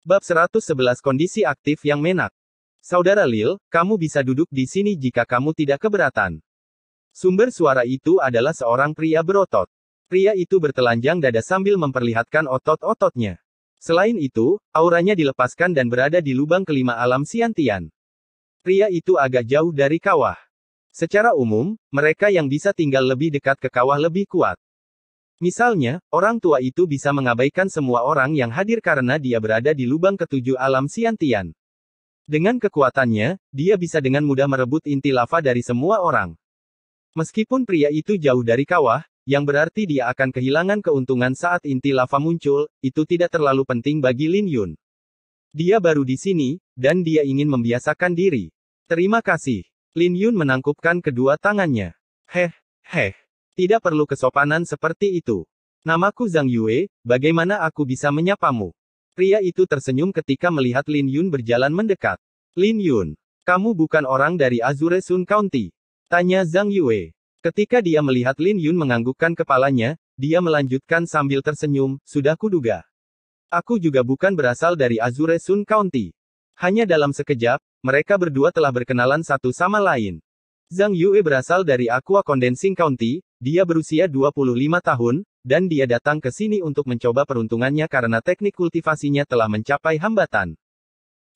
Bab 111 Kondisi aktif yang menak. Saudara Lil, kamu bisa duduk di sini jika kamu tidak keberatan. Sumber suara itu adalah seorang pria berotot. Pria itu bertelanjang dada sambil memperlihatkan otot-ototnya. Selain itu, auranya dilepaskan dan berada di lubang kelima alam Xiantian. Pria itu agak jauh dari kawah. Secara umum, mereka yang bisa tinggal lebih dekat ke kawah lebih kuat. Misalnya, orang tua itu bisa mengabaikan semua orang yang hadir karena dia berada di lubang ketujuh alam Xiantian. Dengan kekuatannya, dia bisa dengan mudah merebut inti lava dari semua orang. Meskipun pria itu jauh dari kawah, yang berarti dia akan kehilangan keuntungan saat inti lava muncul, itu tidak terlalu penting bagi Lin Yun. Dia baru di sini, dan dia ingin membiasakan diri. Terima kasih. Lin Yun menangkupkan kedua tangannya. Heh. Tidak perlu kesopanan seperti itu. Namaku Zhang Yue, bagaimana aku bisa menyapamu? Pria itu tersenyum ketika melihat Lin Yun berjalan mendekat. Lin Yun, kamu bukan orang dari Azure Sun County? Tanya Zhang Yue. Ketika dia melihat Lin Yun menganggukkan kepalanya, dia melanjutkan sambil tersenyum, sudah kuduga. Aku juga bukan berasal dari Azure Sun County. Hanya dalam sekejap, mereka berdua telah berkenalan satu sama lain. Zhang Yue berasal dari Aqua Condensing County, dia berusia 25 tahun, dan dia datang ke sini untuk mencoba peruntungannya karena teknik kultivasinya telah mencapai hambatan.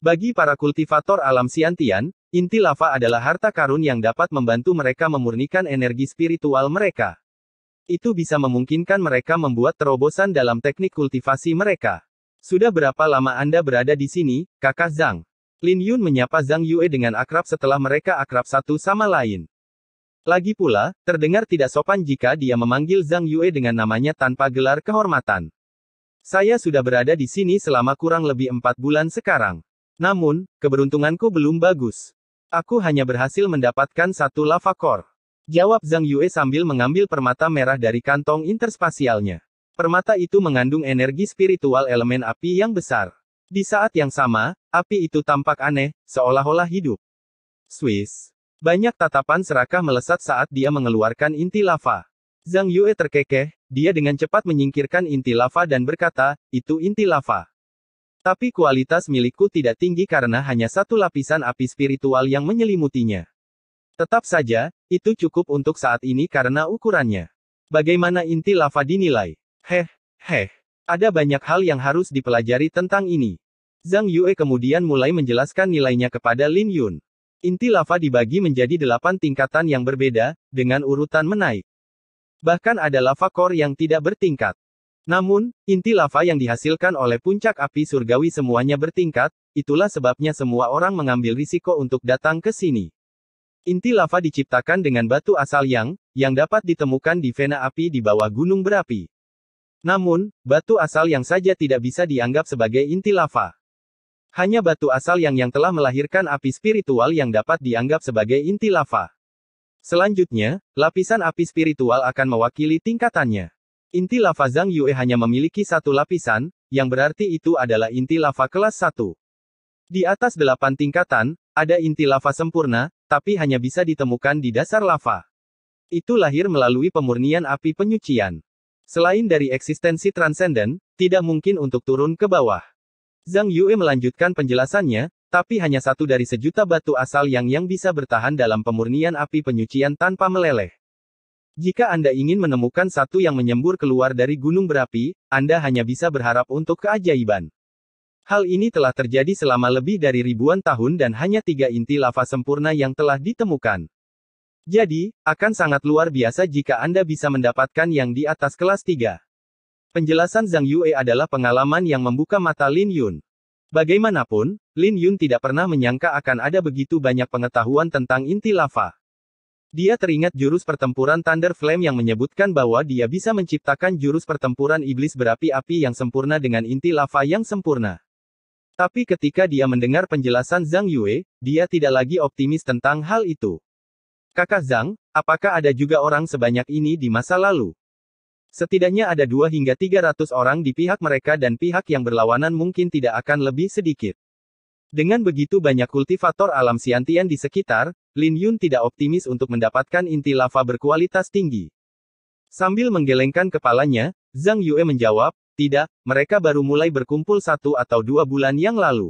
Bagi para kultivator alam Xiantian, inti lava adalah harta karun yang dapat membantu mereka memurnikan energi spiritual mereka. Itu bisa memungkinkan mereka membuat terobosan dalam teknik kultivasi mereka. Sudah berapa lama Anda berada di sini, Kakak Zhang? Lin Yun menyapa Zhang Yue dengan akrab setelah mereka akrab satu sama lain. Lagi pula, terdengar tidak sopan jika dia memanggil Zhang Yue dengan namanya tanpa gelar kehormatan. Saya sudah berada di sini selama kurang lebih 4 bulan sekarang. Namun, keberuntunganku belum bagus. Aku hanya berhasil mendapatkan satu lava core. Jawab Zhang Yue sambil mengambil permata merah dari kantong interspasialnya. Permata itu mengandung energi spiritual elemen api yang besar. Di saat yang sama, api itu tampak aneh, seolah-olah hidup. Swiss. Banyak tatapan serakah melesat saat dia mengeluarkan inti lava. Zhang Yue terkekeh, dia dengan cepat menyingkirkan inti lava dan berkata, itu inti lava. Tapi kualitas milikku tidak tinggi karena hanya satu lapisan api spiritual yang menyelimutinya. Tetap saja, itu cukup untuk saat ini karena ukurannya. Bagaimana inti lava dinilai? Ada banyak hal yang harus dipelajari tentang ini. Zhang Yue kemudian mulai menjelaskan nilainya kepada Lin Yun. Inti lava dibagi menjadi 8 tingkatan yang berbeda, dengan urutan menaik. Bahkan ada lava core yang tidak bertingkat. Namun, inti lava yang dihasilkan oleh puncak api surgawi semuanya bertingkat, itulah sebabnya semua orang mengambil risiko untuk datang ke sini. Inti lava diciptakan dengan batu asal yang dapat ditemukan di vena api di bawah gunung berapi. Namun, batu asal yang saja tidak bisa dianggap sebagai inti lava. Hanya batu asal yang telah melahirkan api spiritual yang dapat dianggap sebagai inti lava. Selanjutnya, lapisan api spiritual akan mewakili tingkatannya. Inti lava Zhang Yue hanya memiliki satu lapisan, yang berarti itu adalah inti lava kelas 1. Di atas 8 tingkatan, ada inti lava sempurna, tapi hanya bisa ditemukan di dasar lava. Itu lahir melalui pemurnian api penyucian. Selain dari eksistensi transenden, tidak mungkin untuk turun ke bawah. Zhang Yue melanjutkan penjelasannya, tapi hanya satu dari sejuta batu asal yang bisa bertahan dalam pemurnian api penyucian tanpa meleleh. Jika Anda ingin menemukan satu yang menyembur keluar dari gunung berapi, Anda hanya bisa berharap untuk keajaiban. Hal ini telah terjadi selama lebih dari ribuan tahun dan hanya 3 inti lava sempurna yang telah ditemukan. Jadi, akan sangat luar biasa jika Anda bisa mendapatkan yang di atas kelas 3. Penjelasan Zhang Yue adalah pengalaman yang membuka mata Lin Yun. Bagaimanapun, Lin Yun tidak pernah menyangka akan ada begitu banyak pengetahuan tentang inti lava. Dia teringat jurus pertempuran Thunder Flame yang menyebutkan bahwa dia bisa menciptakan jurus pertempuran iblis berapi-api yang sempurna dengan inti lava yang sempurna. Tapi ketika dia mendengar penjelasan Zhang Yue, dia tidak lagi optimis tentang hal itu. Kakak Zhang, apakah ada juga orang sebanyak ini di masa lalu? Setidaknya ada 2 hingga 300 orang di pihak mereka dan pihak yang berlawanan mungkin tidak akan lebih sedikit. Dengan begitu banyak kultivator alam Xiantian di sekitar, Lin Yun tidak optimis untuk mendapatkan inti lava berkualitas tinggi. Sambil menggelengkan kepalanya, Zhang Yue menjawab, Tidak, mereka baru mulai berkumpul 1 atau 2 bulan yang lalu.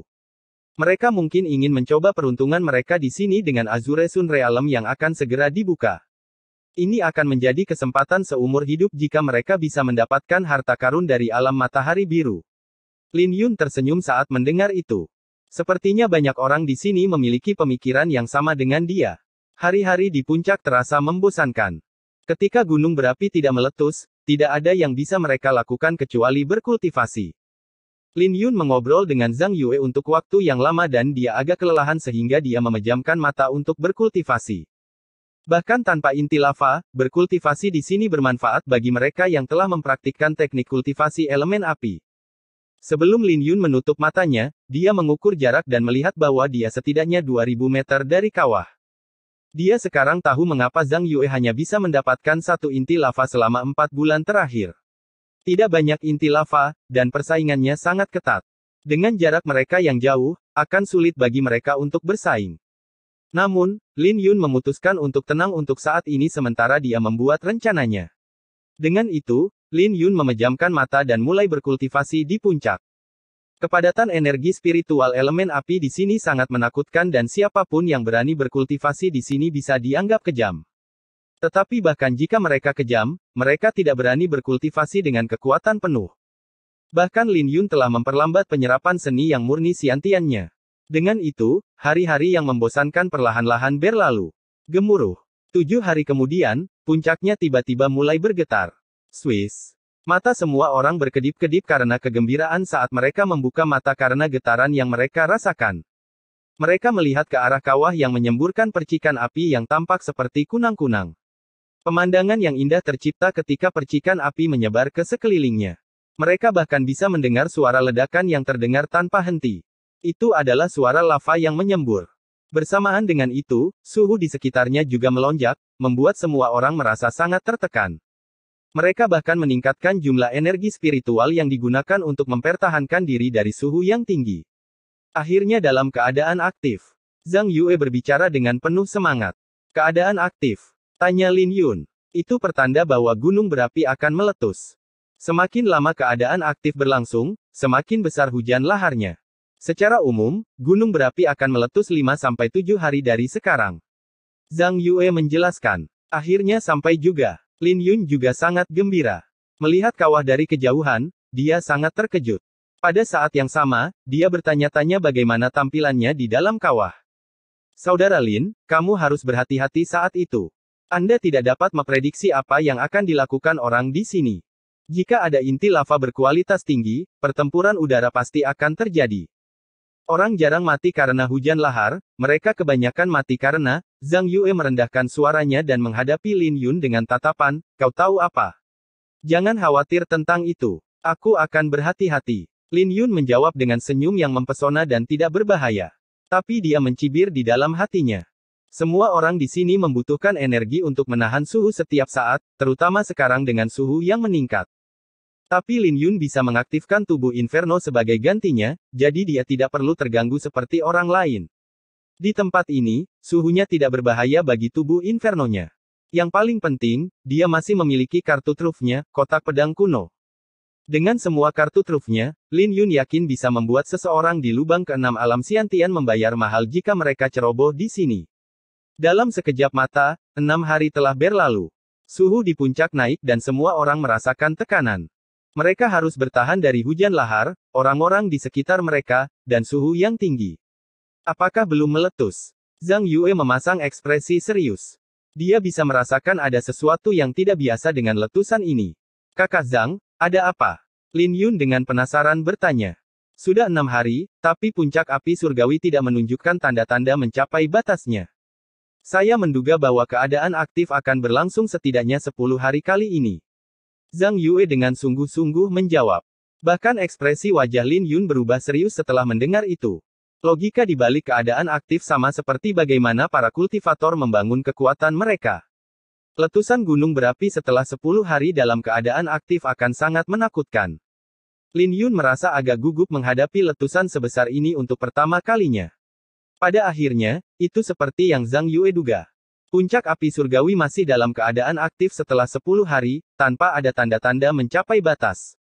Mereka mungkin ingin mencoba peruntungan mereka di sini dengan Azure Sun Realm yang akan segera dibuka. Ini akan menjadi kesempatan seumur hidup jika mereka bisa mendapatkan harta karun dari alam matahari biru. Lin Yun tersenyum saat mendengar itu. Sepertinya banyak orang di sini memiliki pemikiran yang sama dengan dia. Hari-hari di puncak terasa membosankan. Ketika gunung berapi tidak meletus, tidak ada yang bisa mereka lakukan kecuali berkultivasi. Lin Yun mengobrol dengan Zhang Yue untuk waktu yang lama dan dia agak kelelahan sehingga dia memejamkan mata untuk berkultivasi. Bahkan tanpa inti lava, berkultivasi di sini bermanfaat bagi mereka yang telah mempraktikkan teknik kultivasi elemen api. Sebelum Lin Yun menutup matanya, dia mengukur jarak dan melihat bahwa dia setidaknya 2000 meter dari kawah. Dia sekarang tahu mengapa Zhang Yue hanya bisa mendapatkan 1 inti lava selama 4 bulan terakhir. Tidak banyak inti lava, dan persaingannya sangat ketat. Dengan jarak mereka yang jauh, akan sulit bagi mereka untuk bersaing. Namun, Lin Yun memutuskan untuk tenang untuk saat ini sementara dia membuat rencananya. Dengan itu, Lin Yun memejamkan mata dan mulai berkultivasi di puncak. Kepadatan energi spiritual elemen api di sini sangat menakutkan dan siapapun yang berani berkultivasi di sini bisa dianggap kejam. Tetapi bahkan jika mereka kejam, mereka tidak berani berkultivasi dengan kekuatan penuh. Bahkan Lin Yun telah memperlambat penyerapan seni yang murni Xiantiannya. Dengan itu, hari-hari yang membosankan perlahan-lahan berlalu. Gemuruh. 7 hari kemudian, puncaknya tiba-tiba mulai bergetar. Swiss. Mata semua orang berkedip-kedip karena kegembiraan saat mereka membuka mata karena getaran yang mereka rasakan. Mereka melihat ke arah kawah yang menyemburkan percikan api yang tampak seperti kunang-kunang. Pemandangan yang indah tercipta ketika percikan api menyebar ke sekelilingnya. Mereka bahkan bisa mendengar suara ledakan yang terdengar tanpa henti. Itu adalah suara lava yang menyembur. Bersamaan dengan itu, suhu di sekitarnya juga melonjak, membuat semua orang merasa sangat tertekan. Mereka bahkan meningkatkan jumlah energi spiritual yang digunakan untuk mempertahankan diri dari suhu yang tinggi. Akhirnya dalam keadaan aktif. Zhang Yue berbicara dengan penuh semangat. Keadaan aktif? Tanya Lin Yun. Itu pertanda bahwa gunung berapi akan meletus. Semakin lama keadaan aktif berlangsung, semakin besar hujan laharnya. Secara umum, gunung berapi akan meletus 5-7 hari dari sekarang. Zhang Yue menjelaskan. Akhirnya sampai juga. Lin Yun juga sangat gembira. Melihat kawah dari kejauhan, dia sangat terkejut. Pada saat yang sama, dia bertanya-tanya bagaimana tampilannya di dalam kawah. Saudara Lin, kamu harus berhati-hati saat itu. Anda tidak dapat memprediksi apa yang akan dilakukan orang di sini. Jika ada inti lava berkualitas tinggi, pertempuran udara pasti akan terjadi. Orang jarang mati karena hujan lahar, mereka kebanyakan mati karena, Zhang Yue merendahkan suaranya dan menghadapi Lin Yun dengan tatapan, kau tahu apa? Jangan khawatir tentang itu. Aku akan berhati-hati. Lin Yun menjawab dengan senyum yang mempesona dan tidak berbahaya. Tapi dia mencibir di dalam hatinya. Semua orang di sini membutuhkan energi untuk menahan suhu setiap saat, terutama sekarang dengan suhu yang meningkat. Tapi Lin Yun bisa mengaktifkan tubuh Inferno sebagai gantinya, jadi dia tidak perlu terganggu seperti orang lain. Di tempat ini, suhunya tidak berbahaya bagi tubuh Infernonya. Yang paling penting, dia masih memiliki kartu trufnya, kotak pedang kuno. Dengan semua kartu trufnya, Lin Yun yakin bisa membuat seseorang di lubang keenam alam Xiantian membayar mahal jika mereka ceroboh di sini. Dalam sekejap mata, 6 hari telah berlalu. Suhu di puncak naik dan semua orang merasakan tekanan. Mereka harus bertahan dari hujan lahar, orang-orang di sekitar mereka, dan suhu yang tinggi. Apakah belum meletus? Zhang Yue memasang ekspresi serius. Dia bisa merasakan ada sesuatu yang tidak biasa dengan letusan ini. Kakak Zhang, ada apa? Lin Yun dengan penasaran bertanya. Sudah 6 hari, tapi puncak api surgawi tidak menunjukkan tanda-tanda mencapai batasnya. Saya menduga bahwa keadaan aktif akan berlangsung setidaknya 10 hari kali ini. Zhang Yue dengan sungguh-sungguh menjawab. Bahkan ekspresi wajah Lin Yun berubah serius setelah mendengar itu. Logika di balik keadaan aktif sama seperti bagaimana para kultivator membangun kekuatan mereka. Letusan gunung berapi setelah 10 hari dalam keadaan aktif akan sangat menakutkan. Lin Yun merasa agak gugup menghadapi letusan sebesar ini untuk pertama kalinya. Pada akhirnya, itu seperti yang Zhang Yue duga. Puncak api surgawi masih dalam keadaan aktif setelah 10 hari, tanpa ada tanda-tanda mencapai batas.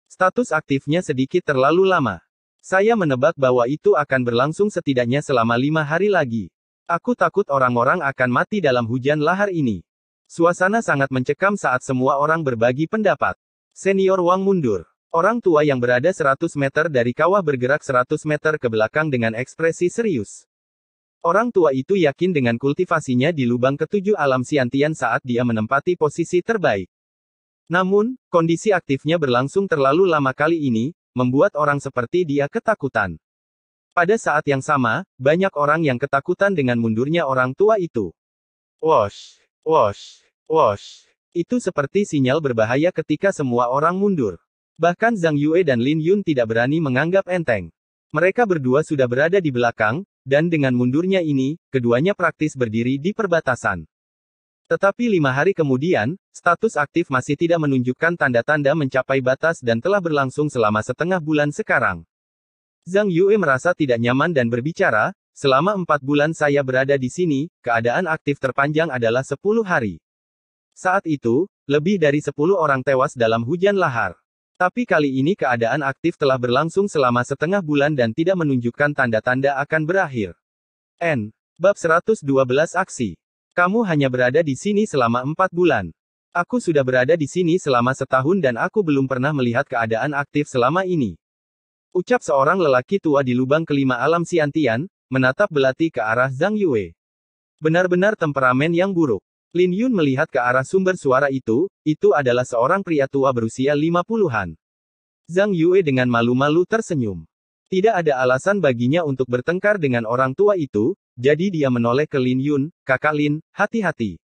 Status aktifnya sedikit terlalu lama. Saya menebak bahwa itu akan berlangsung setidaknya selama 5 hari lagi. Aku takut orang-orang akan mati dalam hujan lahar ini. Suasana sangat mencekam saat semua orang berbagi pendapat. Senior Wang mundur. Orang tua yang berada 100 meter dari kawah bergerak 100 meter ke belakang dengan ekspresi serius. Orang tua itu yakin dengan kultivasinya di lubang ketujuh alam Xiantian saat dia menempati posisi terbaik. Namun, kondisi aktifnya berlangsung terlalu lama kali ini, membuat orang seperti dia ketakutan. Pada saat yang sama, banyak orang yang ketakutan dengan mundurnya orang tua itu. Wosh, wosh, wosh. Itu seperti sinyal berbahaya ketika semua orang mundur. Bahkan Zhang Yue dan Lin Yun tidak berani menganggap enteng. Mereka berdua sudah berada di belakang, dan dengan mundurnya ini, keduanya praktis berdiri di perbatasan. Tetapi 5 hari kemudian, status aktif masih tidak menunjukkan tanda-tanda mencapai batas dan telah berlangsung selama setengah bulan sekarang. Zhang Yue merasa tidak nyaman dan berbicara, selama 4 bulan saya berada di sini, keadaan aktif terpanjang adalah 10 hari. Saat itu, lebih dari 10 orang tewas dalam hujan lahar. Tapi kali ini keadaan aktif telah berlangsung selama setengah bulan dan tidak menunjukkan tanda-tanda akan berakhir. Bab 112 Aksi. Kamu hanya berada di sini selama 4 bulan. Aku sudah berada di sini selama setahun dan aku belum pernah melihat keadaan aktif selama ini. Ucap seorang lelaki tua di lubang kelima alam Xiantian, menatap belati ke arah Zhang Yue. Benar-benar temperamen yang buruk. Lin Yun melihat ke arah sumber suara itu adalah seorang pria tua berusia 50-an. Zhang Yue dengan malu-malu tersenyum. Tidak ada alasan baginya untuk bertengkar dengan orang tua itu, jadi dia menoleh ke Lin Yun, "Kakak Lin, hati-hati.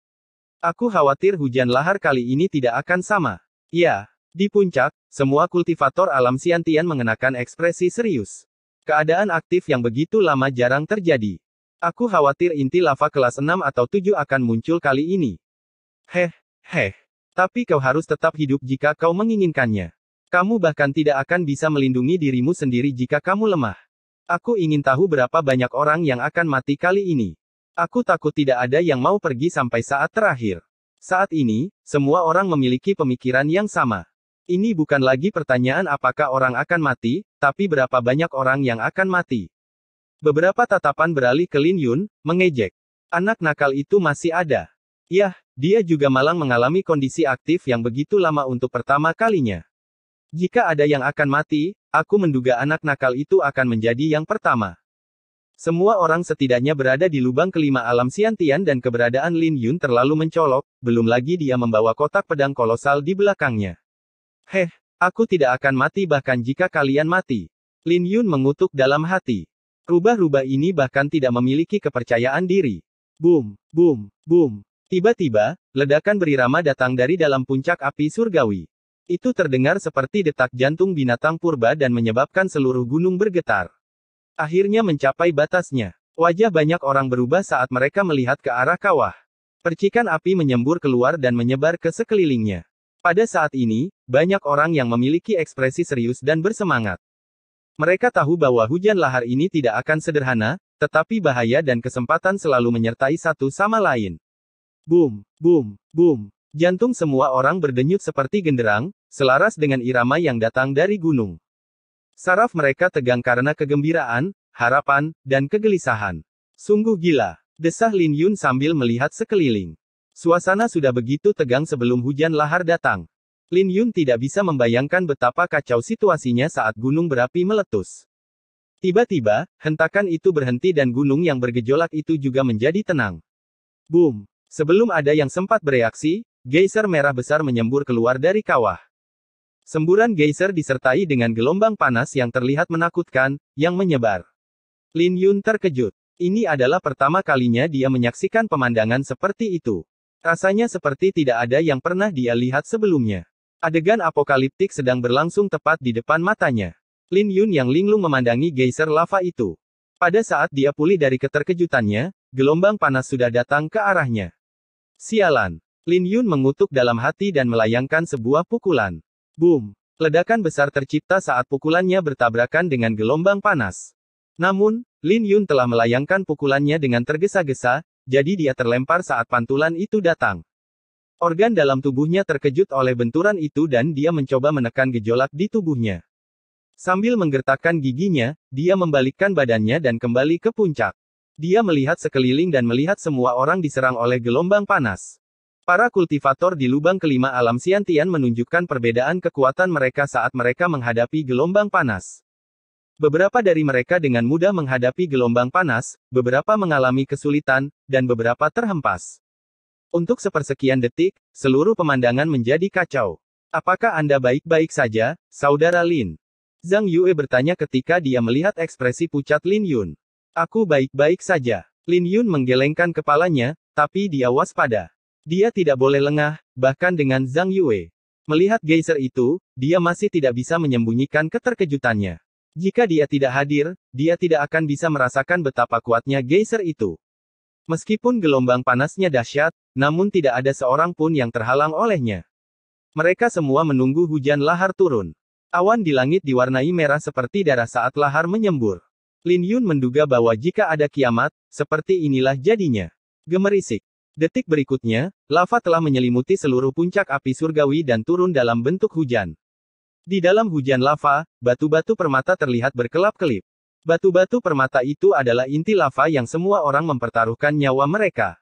Aku khawatir hujan lahar kali ini tidak akan sama." Ya, di puncak, semua kultivator alam Xiantian mengenakan ekspresi serius. Keadaan aktif yang begitu lama jarang terjadi. Aku khawatir inti lava kelas 6 atau 7 akan muncul kali ini. Tapi kau harus tetap hidup jika kau menginginkannya. Kamu bahkan tidak akan bisa melindungi dirimu sendiri jika kamu lemah. Aku ingin tahu berapa banyak orang yang akan mati kali ini. Aku takut tidak ada yang mau pergi sampai saat terakhir. Saat ini, semua orang memiliki pemikiran yang sama. Ini bukan lagi pertanyaan apakah orang akan mati, tapi berapa banyak orang yang akan mati. Beberapa tatapan beralih ke Lin Yun, mengejek. Anak nakal itu masih ada. Yah, dia juga malang mengalami kondisi aktif yang begitu lama untuk pertama kalinya. Jika ada yang akan mati, aku menduga anak nakal itu akan menjadi yang pertama. Semua orang setidaknya berada di lubang kelima alam Xiantian dan keberadaan Lin Yun terlalu mencolok, belum lagi dia membawa kotak pedang kolosal di belakangnya. Aku tidak akan mati bahkan jika kalian mati. Lin Yun mengutuk dalam hati. Rubah-rubah ini bahkan tidak memiliki kepercayaan diri. Boom, boom, boom. Tiba-tiba, ledakan berirama datang dari dalam puncak api surgawi. Itu terdengar seperti detak jantung binatang purba dan menyebabkan seluruh gunung bergetar. Akhirnya mencapai batasnya. Wajah banyak orang berubah saat mereka melihat ke arah kawah. Percikan api menyembur keluar dan menyebar ke sekelilingnya. Pada saat ini, banyak orang yang memiliki ekspresi serius dan bersemangat. Mereka tahu bahwa hujan lahar ini tidak akan sederhana, tetapi bahaya dan kesempatan selalu menyertai satu sama lain. Boom, boom, boom. Jantung semua orang berdenyut seperti genderang, selaras dengan irama yang datang dari gunung. Saraf mereka tegang karena kegembiraan, harapan, dan kegelisahan. Sungguh gila, desah Lin Yun sambil melihat sekeliling. Suasana sudah begitu tegang sebelum hujan lahar datang. Lin Yun tidak bisa membayangkan betapa kacau situasinya saat gunung berapi meletus. Tiba-tiba, hentakan itu berhenti dan gunung yang bergejolak itu juga menjadi tenang. Boom! Sebelum ada yang sempat bereaksi, geyser merah besar menyembur keluar dari kawah. Semburan geyser disertai dengan gelombang panas yang terlihat menakutkan, yang menyebar. Lin Yun terkejut. Ini adalah pertama kalinya dia menyaksikan pemandangan seperti itu. Rasanya seperti tidak ada yang pernah dia lihat sebelumnya. Adegan apokaliptik sedang berlangsung tepat di depan matanya. Lin Yun yang linglung memandangi geyser lava itu. Pada saat dia pulih dari keterkejutannya, gelombang panas sudah datang ke arahnya. Sialan. Lin Yun mengutuk dalam hati dan melayangkan sebuah pukulan. Boom! Ledakan besar tercipta saat pukulannya bertabrakan dengan gelombang panas. Namun, Lin Yun telah melayangkan pukulannya dengan tergesa-gesa, jadi dia terlempar saat pantulan itu datang. Organ dalam tubuhnya terkejut oleh benturan itu dan dia mencoba menekan gejolak di tubuhnya. Sambil menggertakkan giginya, dia membalikkan badannya dan kembali ke puncak. Dia melihat sekeliling dan melihat semua orang diserang oleh gelombang panas. Para kultivator di lubang kelima alam Xiantian menunjukkan perbedaan kekuatan mereka saat mereka menghadapi gelombang panas. Beberapa dari mereka dengan mudah menghadapi gelombang panas, beberapa mengalami kesulitan, dan beberapa terhempas. Untuk sepersekian detik, seluruh pemandangan menjadi kacau. Apakah Anda baik-baik saja, Saudara Lin? Zhang Yue bertanya ketika dia melihat ekspresi pucat Lin Yun. Aku baik-baik saja. Lin Yun menggelengkan kepalanya, tapi dia waspada. Dia tidak boleh lengah, bahkan dengan Zhang Yue. Melihat geyser itu, dia masih tidak bisa menyembunyikan keterkejutannya. Jika dia tidak hadir, dia tidak akan bisa merasakan betapa kuatnya geyser itu. Meskipun gelombang panasnya dahsyat, namun tidak ada seorang pun yang terhalang olehnya. Mereka semua menunggu hujan lahar turun. Awan di langit diwarnai merah seperti darah saat lahar menyembur. Lin Yun menduga bahwa jika ada kiamat, seperti inilah jadinya. Gemerisik. Detik berikutnya, lava telah menyelimuti seluruh puncak api surgawi dan turun dalam bentuk hujan. Di dalam hujan lava, batu-batu permata terlihat berkelap-kelip. Batu-batu permata itu adalah inti lava yang semua orang mempertaruhkan nyawa mereka.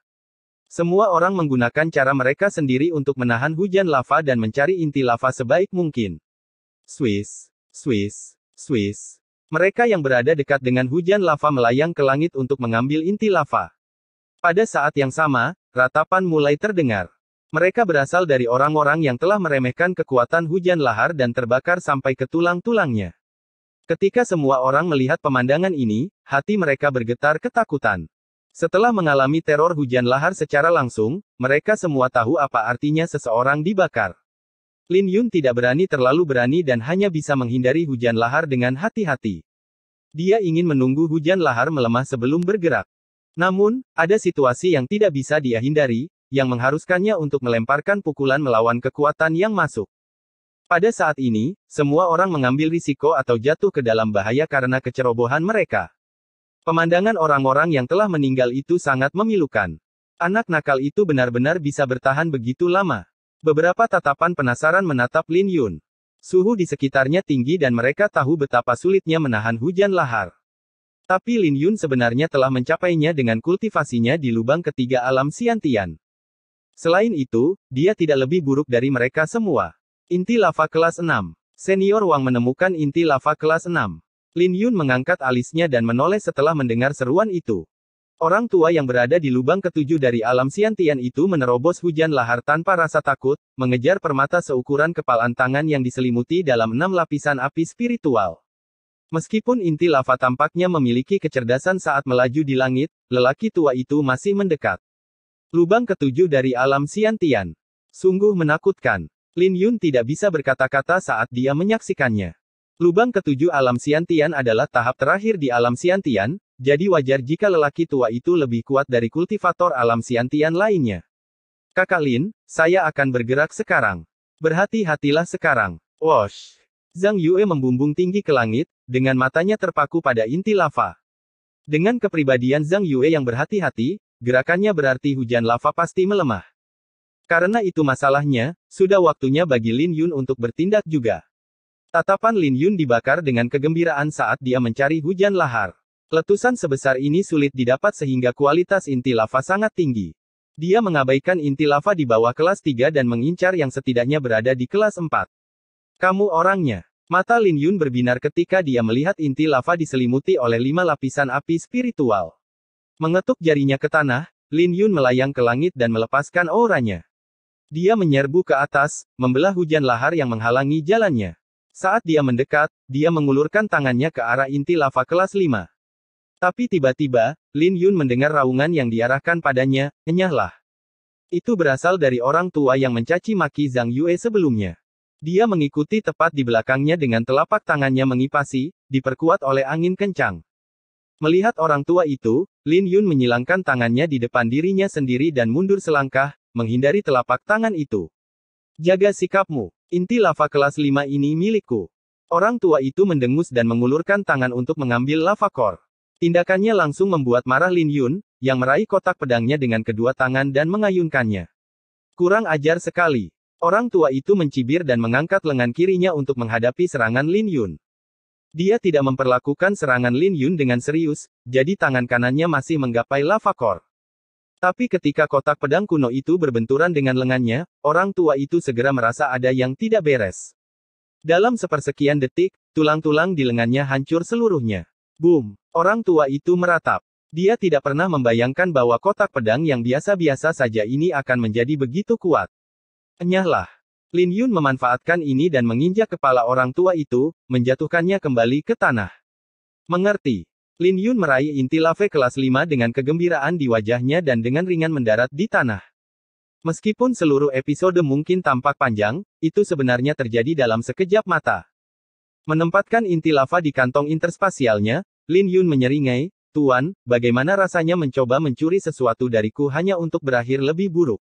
Semua orang menggunakan cara mereka sendiri untuk menahan hujan lava dan mencari inti lava sebaik mungkin. Swish, swish, swish. Mereka yang berada dekat dengan hujan lava melayang ke langit untuk mengambil inti lava. Pada saat yang sama, ratapan mulai terdengar. Mereka berasal dari orang-orang yang telah meremehkan kekuatan hujan lahar dan terbakar sampai ke tulang-tulangnya. Ketika semua orang melihat pemandangan ini, hati mereka bergetar ketakutan. Setelah mengalami teror hujan lahar secara langsung, mereka semua tahu apa artinya seseorang dibakar. Lin Yun tidak terlalu berani dan hanya bisa menghindari hujan lahar dengan hati-hati. Dia ingin menunggu hujan lahar melemah sebelum bergerak. Namun, ada situasi yang tidak bisa dia hindari, yang mengharuskannya untuk melemparkan pukulan melawan kekuatan yang masuk. Pada saat ini, semua orang mengambil risiko atau jatuh ke dalam bahaya karena kecerobohan mereka. Pemandangan orang-orang yang telah meninggal itu sangat memilukan. Anak nakal itu benar-benar bisa bertahan begitu lama. Beberapa tatapan penasaran menatap Lin Yun. Suhu di sekitarnya tinggi dan mereka tahu betapa sulitnya menahan hujan lahar. Tapi Lin Yun sebenarnya telah mencapainya dengan kultivasinya di lubang ketiga alam Xiantian. Selain itu, dia tidak lebih buruk dari mereka semua. Inti lava kelas 6. Senior Wang menemukan inti lava kelas 6. Lin Yun mengangkat alisnya dan menoleh setelah mendengar seruan itu. Orang tua yang berada di lubang ketujuh dari alam Xiantian itu menerobos hujan lahar tanpa rasa takut, mengejar permata seukuran kepalan tangan yang diselimuti dalam 6 lapisan api spiritual. Meskipun inti lava tampaknya memiliki kecerdasan saat melaju di langit, lelaki tua itu masih mendekat. Lubang ketujuh dari alam Xiantian. Sungguh menakutkan. Lin Yun tidak bisa berkata-kata saat dia menyaksikannya. Lubang ketujuh alam Xiantian adalah tahap terakhir di alam Xiantian, jadi wajar jika lelaki tua itu lebih kuat dari kultivator alam Xiantian lainnya. Kakak Lin, saya akan bergerak sekarang. Berhati-hatilah sekarang. Wosh! Zhang Yue membumbung tinggi ke langit, dengan matanya terpaku pada inti lava. Dengan kepribadian Zhang Yue yang berhati-hati, gerakannya berarti hujan lava pasti melemah. Karena itu masalahnya, sudah waktunya bagi Lin Yun untuk bertindak juga. Tatapan Lin Yun dibakar dengan kegembiraan saat dia mencari hujan lahar. Letusan sebesar ini sulit didapat sehingga kualitas inti lava sangat tinggi. Dia mengabaikan inti lava di bawah kelas 3 dan mengincar yang setidaknya berada di kelas 4. Kamu orangnya. Mata Lin Yun berbinar ketika dia melihat inti lava diselimuti oleh 5 lapisan api spiritual. Mengetuk jarinya ke tanah, Lin Yun melayang ke langit dan melepaskan auranya. Dia menyerbu ke atas, membelah hujan lahar yang menghalangi jalannya. Saat dia mendekat, dia mengulurkan tangannya ke arah inti lava kelas 5. Tapi tiba-tiba, Lin Yun mendengar raungan yang diarahkan padanya, "Enyahlah." Itu berasal dari orang tua yang mencaci maki Zhang Yue sebelumnya. Dia mengikuti tepat di belakangnya dengan telapak tangannya mengipasi, diperkuat oleh angin kencang. Melihat orang tua itu, Lin Yun menyilangkan tangannya di depan dirinya sendiri dan mundur selangkah, menghindari telapak tangan itu. Jaga sikapmu. Inti lava kelas 5 ini milikku. Orang tua itu mendengus dan mengulurkan tangan untuk mengambil lava core. Tindakannya langsung membuat marah Lin Yun, yang meraih kotak pedangnya dengan kedua tangan dan mengayunkannya. Kurang ajar sekali. Orang tua itu mencibir dan mengangkat lengan kirinya untuk menghadapi serangan Lin Yun. Dia tidak memperlakukan serangan Lin Yun dengan serius, jadi tangan kanannya masih menggapai lava core. Tapi ketika kotak pedang kuno itu berbenturan dengan lengannya, orang tua itu segera merasa ada yang tidak beres. Dalam sepersekian detik, tulang-tulang di lengannya hancur seluruhnya. Boom! Orang tua itu meratap. Dia tidak pernah membayangkan bahwa kotak pedang yang biasa-biasa saja ini akan menjadi begitu kuat. Enyahlah. Lin Yun memanfaatkan ini dan menginjak kepala orang tua itu, menjatuhkannya kembali ke tanah. Mengerti. Lin Yun meraih inti lava kelas 5 dengan kegembiraan di wajahnya dan dengan ringan mendarat di tanah. Meskipun seluruh episode mungkin tampak panjang, itu sebenarnya terjadi dalam sekejap mata. Menempatkan inti lava di kantong interspasialnya, Lin Yun menyeringai, "Tuan, bagaimana rasanya mencoba mencuri sesuatu dariku hanya untuk berakhir lebih buruk?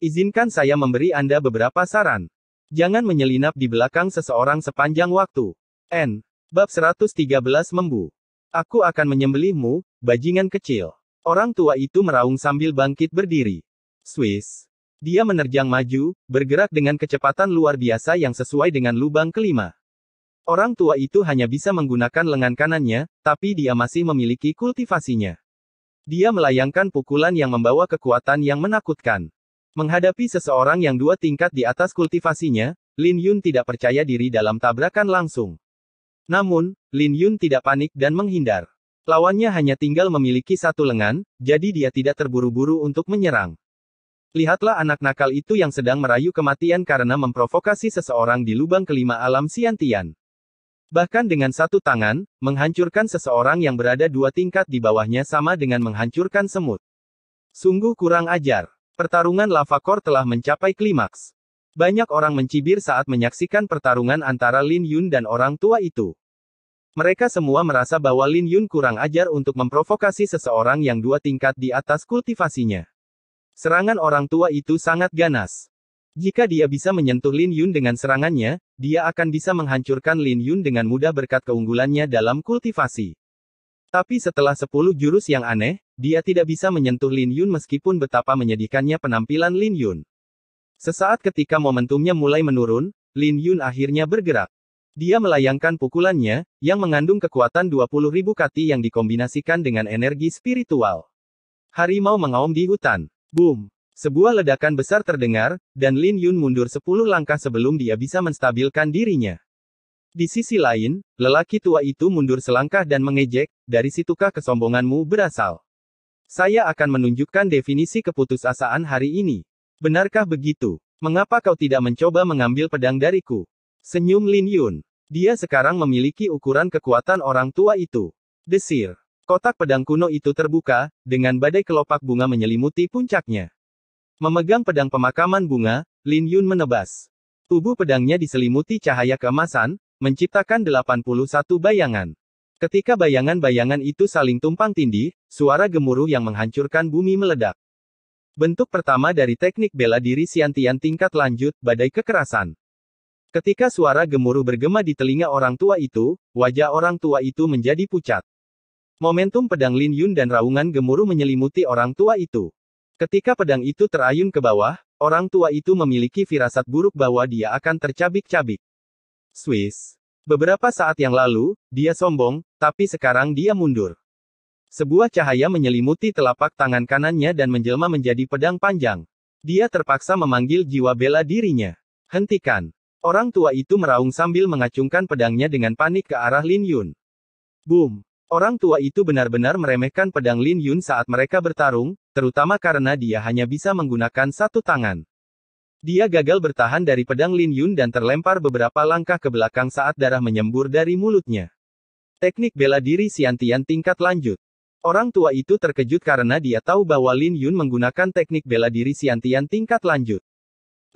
Izinkan saya memberi Anda beberapa saran. Jangan menyelinap di belakang seseorang sepanjang waktu." Bab 113 Membu. Aku akan menyembelihmu, bajingan kecil. Orang tua itu meraung sambil bangkit berdiri. Swiss. Dia menerjang maju, bergerak dengan kecepatan luar biasa yang sesuai dengan lubang kelima. Orang tua itu hanya bisa menggunakan lengan kanannya, tapi dia masih memiliki kultivasinya. Dia melayangkan pukulan yang membawa kekuatan yang menakutkan. Menghadapi seseorang yang 2 tingkat di atas kultivasinya, Lin Yun tidak percaya diri dalam tabrakan langsung. Namun, Lin Yun tidak panik dan menghindar. Lawannya hanya tinggal memiliki 1 lengan, jadi dia tidak terburu-buru untuk menyerang. Lihatlah anak nakal itu yang sedang merayu kematian karena memprovokasi seseorang di lubang kelima alam Xiantian. Bahkan dengan 1 tangan, menghancurkan seseorang yang berada 2 tingkat di bawahnya sama dengan menghancurkan semut. Sungguh kurang ajar. Pertarungan lava core telah mencapai klimaks. Banyak orang mencibir saat menyaksikan pertarungan antara Lin Yun dan orang tua itu. Mereka semua merasa bahwa Lin Yun kurang ajar untuk memprovokasi seseorang yang 2 tingkat di atas kultivasinya. Serangan orang tua itu sangat ganas. Jika dia bisa menyentuh Lin Yun dengan serangannya, dia akan bisa menghancurkan Lin Yun dengan mudah berkat keunggulannya dalam kultivasi. Tapi setelah 10 jurus yang aneh, dia tidak bisa menyentuh Lin Yun meskipun betapa menyedihkannya penampilan Lin Yun. Sesaat ketika momentumnya mulai menurun, Lin Yun akhirnya bergerak. Dia melayangkan pukulannya, yang mengandung kekuatan 20.000 kati yang dikombinasikan dengan energi spiritual. Harimau mengaum di hutan. Boom! Sebuah ledakan besar terdengar, dan Lin Yun mundur 10 langkah sebelum dia bisa menstabilkan dirinya. Di sisi lain, lelaki tua itu mundur selangkah dan mengejek, "Dari situkah kesombonganmu berasal? Saya akan menunjukkan definisi keputusasaan hari ini. Benarkah begitu? Mengapa kau tidak mencoba mengambil pedang dariku?" Senyum Lin Yun. Dia sekarang memiliki ukuran kekuatan orang tua itu. Desir. Kotak pedang kuno itu terbuka, dengan badai kelopak bunga menyelimuti puncaknya. Memegang pedang pemakaman bunga, Lin Yun menebas. Tubuh pedangnya diselimuti cahaya keemasan, menciptakan 81 bayangan. Ketika bayangan-bayangan itu saling tumpang tindih, suara gemuruh yang menghancurkan bumi meledak. Bentuk pertama dari teknik bela diri Xiantian tingkat lanjut, badai kekerasan. Ketika suara gemuruh bergema di telinga orang tua itu, wajah orang tua itu menjadi pucat. Momentum pedang Lin Yun dan raungan gemuruh menyelimuti orang tua itu. Ketika pedang itu terayun ke bawah, orang tua itu memiliki firasat buruk bahwa dia akan tercabik-cabik. Swiss. Beberapa saat yang lalu, dia sombong, tapi sekarang dia mundur. Sebuah cahaya menyelimuti telapak tangan kanannya dan menjelma menjadi pedang panjang. Dia terpaksa memanggil jiwa bela dirinya. Hentikan. Orang tua itu meraung sambil mengacungkan pedangnya dengan panik ke arah Lin Yun. Boom. Orang tua itu benar-benar meremehkan pedang Lin Yun saat mereka bertarung, terutama karena dia hanya bisa menggunakan 1 tangan. Dia gagal bertahan dari pedang Lin Yun dan terlempar beberapa langkah ke belakang saat darah menyembur dari mulutnya. Teknik bela diri Xiantian tingkat lanjut. Orang tua itu terkejut karena dia tahu bahwa Lin Yun menggunakan teknik bela diri Xiantian tingkat lanjut.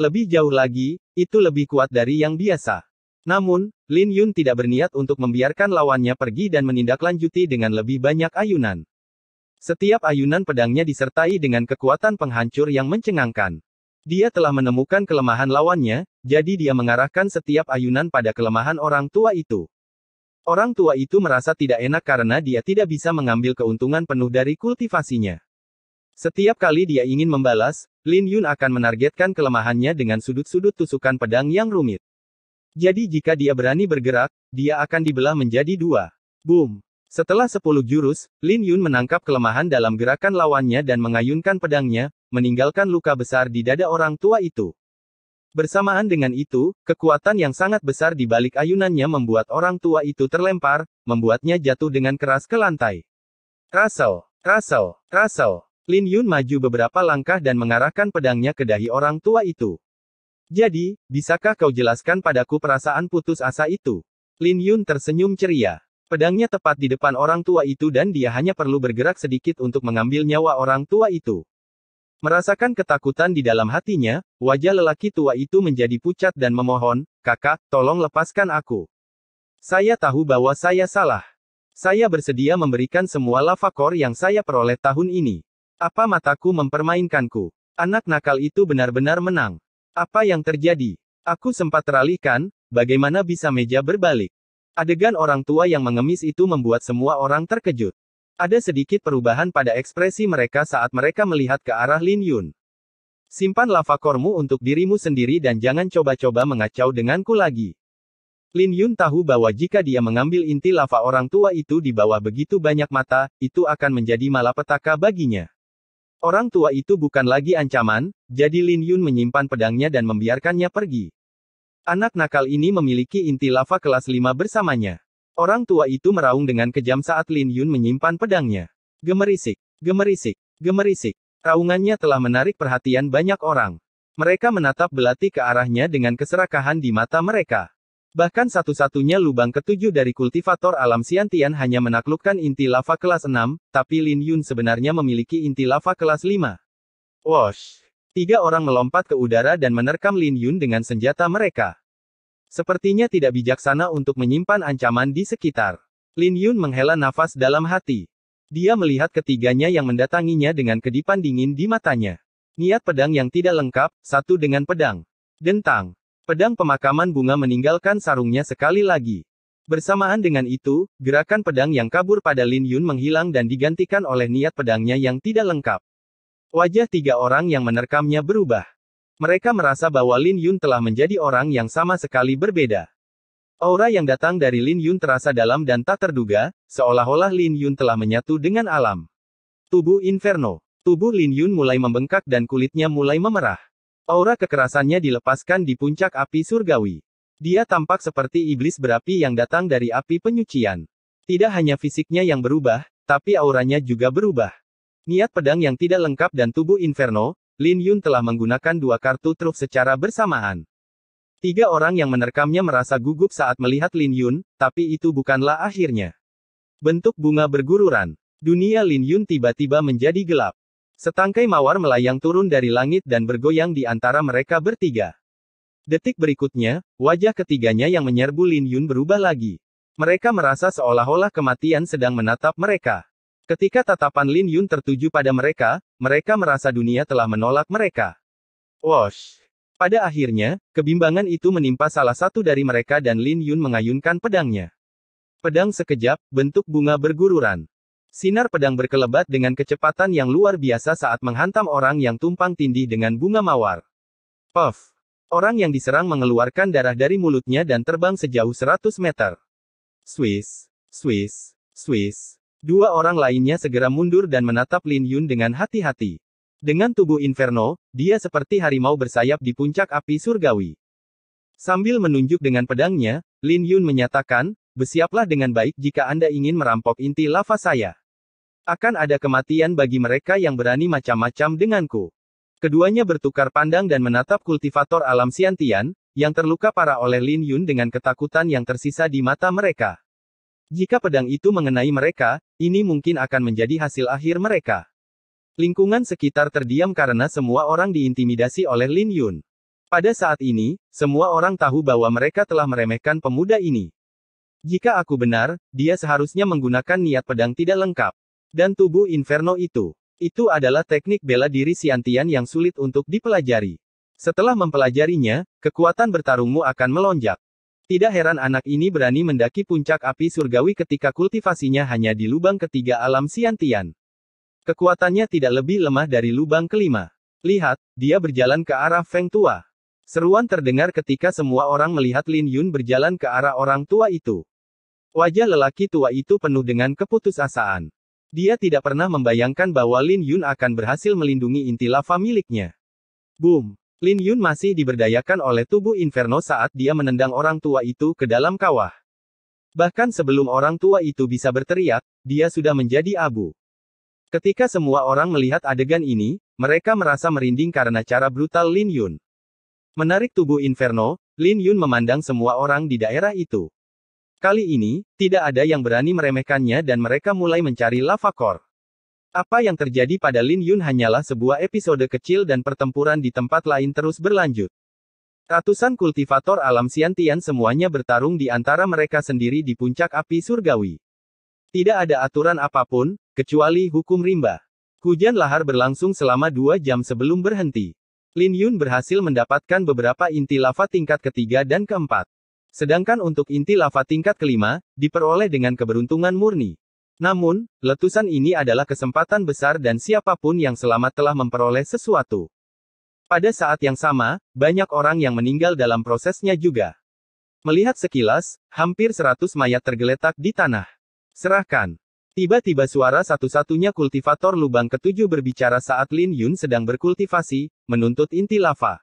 Lebih jauh lagi, itu lebih kuat dari yang biasa. Namun, Lin Yun tidak berniat untuk membiarkan lawannya pergi dan menindaklanjuti dengan lebih banyak ayunan. Setiap ayunan pedangnya disertai dengan kekuatan penghancur yang mencengangkan. Dia telah menemukan kelemahan lawannya, jadi dia mengarahkan setiap ayunan pada kelemahan orang tua itu. Orang tua itu merasa tidak enak karena dia tidak bisa mengambil keuntungan penuh dari kultivasinya. Setiap kali dia ingin membalas, Lin Yun akan menargetkan kelemahannya dengan sudut-sudut tusukan pedang yang rumit. Jadi jika dia berani bergerak, dia akan dibelah menjadi dua. Boom! Setelah 10 jurus, Lin Yun menangkap kelemahan dalam gerakan lawannya dan mengayunkan pedangnya, meninggalkan luka besar di dada orang tua itu. Bersamaan dengan itu, kekuatan yang sangat besar di balik ayunannya membuat orang tua itu terlempar, membuatnya jatuh dengan keras ke lantai. Russell, Russell, Russell. Lin Yun maju beberapa langkah dan mengarahkan pedangnya ke dahi orang tua itu. Jadi, bisakah kau jelaskan padaku perasaan putus asa itu? Lin Yun tersenyum ceria. Pedangnya tepat di depan orang tua itu dan dia hanya perlu bergerak sedikit untuk mengambil nyawa orang tua itu. Merasakan ketakutan di dalam hatinya, wajah lelaki tua itu menjadi pucat dan memohon, "Kakak, tolong lepaskan aku. Saya tahu bahwa saya salah. Saya bersedia memberikan semua lava core yang saya peroleh tahun ini. Apa mataku mempermainkanku? Anak nakal itu benar-benar menang. Apa yang terjadi? Aku sempat teralihkan, bagaimana bisa meja berbalik?" Adegan orang tua yang mengemis itu membuat semua orang terkejut. Ada sedikit perubahan pada ekspresi mereka saat mereka melihat ke arah Lin Yun. Simpan lava core-mu untuk dirimu sendiri dan jangan coba-coba mengacau denganku lagi. Lin Yun tahu bahwa jika dia mengambil inti lava orang tua itu di bawah begitu banyak mata, itu akan menjadi malapetaka baginya. Orang tua itu bukan lagi ancaman, jadi Lin Yun menyimpan pedangnya dan membiarkannya pergi. Anak nakal ini memiliki inti lava kelas 5 bersamanya. Orang tua itu meraung dengan kejam saat Lin Yun menyimpan pedangnya. Gemerisik, gemerisik, gemerisik. Raungannya telah menarik perhatian banyak orang. Mereka menatap belati ke arahnya dengan keserakahan di mata mereka. Bahkan satu-satunya lubang ketujuh dari kultivator alam Xiantian hanya menaklukkan inti lava kelas 6, tapi Lin Yun sebenarnya memiliki inti lava kelas 5. Wosh! 3 orang melompat ke udara dan menerkam Lin Yun dengan senjata mereka. Sepertinya tidak bijaksana untuk menyimpan ancaman di sekitar. Lin Yun menghela nafas dalam hati. Dia melihat ketiganya yang mendatanginya dengan kedipan dingin di matanya. Niat pedang yang tidak lengkap, satu dengan pedang. Dentang. Pedang pemakaman bunga meninggalkan sarungnya sekali lagi. Bersamaan dengan itu, gerakan pedang yang kabur pada Lin Yun menghilang dan digantikan oleh niat pedangnya yang tidak lengkap. Wajah 3 orang yang menerkamnya berubah. Mereka merasa bahwa Lin Yun telah menjadi orang yang sama sekali berbeda. Aura yang datang dari Lin Yun terasa dalam dan tak terduga, seolah-olah Lin Yun telah menyatu dengan alam. Tubuh Inferno. Tubuh Lin Yun mulai membengkak dan kulitnya mulai memerah. Aura kekerasannya dilepaskan di puncak api surgawi. Dia tampak seperti iblis berapi yang datang dari api penyucian. Tidak hanya fisiknya yang berubah, tapi auranya juga berubah. Niat pedang yang tidak lengkap dan tubuh Inferno, Lin Yun telah menggunakan 2 kartu truf secara bersamaan. 3 orang yang menerkamnya merasa gugup saat melihat Lin Yun, tapi itu bukanlah akhirnya. Bentuk bunga bergururan. Dunia Lin Yun tiba-tiba menjadi gelap. Setangkai mawar melayang turun dari langit dan bergoyang di antara mereka bertiga. Detik berikutnya, wajah ketiganya yang menyerbu Lin Yun berubah lagi. Mereka merasa seolah-olah kematian sedang menatap mereka. Ketika tatapan Lin Yun tertuju pada mereka, mereka merasa dunia telah menolak mereka. Wosh! Pada akhirnya, kebimbangan itu menimpa salah satu dari mereka dan Lin Yun mengayunkan pedangnya. Pedang sekejap, bentuk bunga bergururan. Sinar pedang berkelebat dengan kecepatan yang luar biasa saat menghantam orang yang tumpang tindih dengan bunga mawar. Puff! Orang yang diserang mengeluarkan darah dari mulutnya dan terbang sejauh 100 meter. Swiss! Swiss! Swiss! 2 orang lainnya segera mundur dan menatap Lin Yun dengan hati-hati. Dengan tubuh Inferno, dia seperti harimau bersayap di puncak api surgawi. Sambil menunjuk dengan pedangnya, Lin Yun menyatakan, "Bersiaplah dengan baik jika Anda ingin merampok inti lava saya. Akan ada kematian bagi mereka yang berani macam-macam denganku." Keduanya bertukar pandang dan menatap kultivator alam Xiantian, yang terluka parah oleh Lin Yun dengan ketakutan yang tersisa di mata mereka. Jika pedang itu mengenai mereka, ini mungkin akan menjadi hasil akhir mereka. Lingkungan sekitar terdiam karena semua orang diintimidasi oleh Lin Yun. Pada saat ini, semua orang tahu bahwa mereka telah meremehkan pemuda ini. Jika aku benar, dia seharusnya menggunakan niat pedang tidak lengkap. Dan tubuh Inferno itu adalah teknik bela diri Xiantian yang sulit untuk dipelajari. Setelah mempelajarinya, kekuatan bertarungmu akan melonjak. Tidak heran anak ini berani mendaki puncak api surgawi ketika kultivasinya hanya di lubang ketiga alam Xiantian. Kekuatannya tidak lebih lemah dari lubang kelima. Lihat, dia berjalan ke arah Feng Tua. Seruan terdengar ketika semua orang melihat Lin Yun berjalan ke arah orang tua itu. Wajah lelaki tua itu penuh dengan keputusasaan. Dia tidak pernah membayangkan bahwa Lin Yun akan berhasil melindungi inti lava miliknya. Boom! Lin Yun masih diberdayakan oleh tubuh Inferno saat dia menendang orang tua itu ke dalam kawah. Bahkan sebelum orang tua itu bisa berteriak, dia sudah menjadi abu. Ketika semua orang melihat adegan ini, mereka merasa merinding karena cara brutal Lin Yun. Menarik tubuh Inferno, Lin Yun memandang semua orang di daerah itu. Kali ini, tidak ada yang berani meremehkannya dan mereka mulai mencari lava core. Apa yang terjadi pada Lin Yun hanyalah sebuah episode kecil dan pertempuran di tempat lain terus berlanjut. Ratusan kultivator alam Xiantian semuanya bertarung di antara mereka sendiri di puncak api surgawi. Tidak ada aturan apapun, kecuali hukum rimba. Hujan lahar berlangsung selama 2 jam sebelum berhenti. Lin Yun berhasil mendapatkan beberapa inti lava tingkat ketiga dan keempat. Sedangkan untuk inti lava tingkat kelima, diperoleh dengan keberuntungan murni. Namun, letusan ini adalah kesempatan besar dan siapapun yang selamat telah memperoleh sesuatu. Pada saat yang sama, banyak orang yang meninggal dalam prosesnya juga. Melihat sekilas, hampir 100 mayat tergeletak di tanah. Serahkan. Tiba-tiba suara satu-satunya kultivator lubang ketujuh berbicara saat Lin Yun sedang berkultivasi, menuntut inti lava.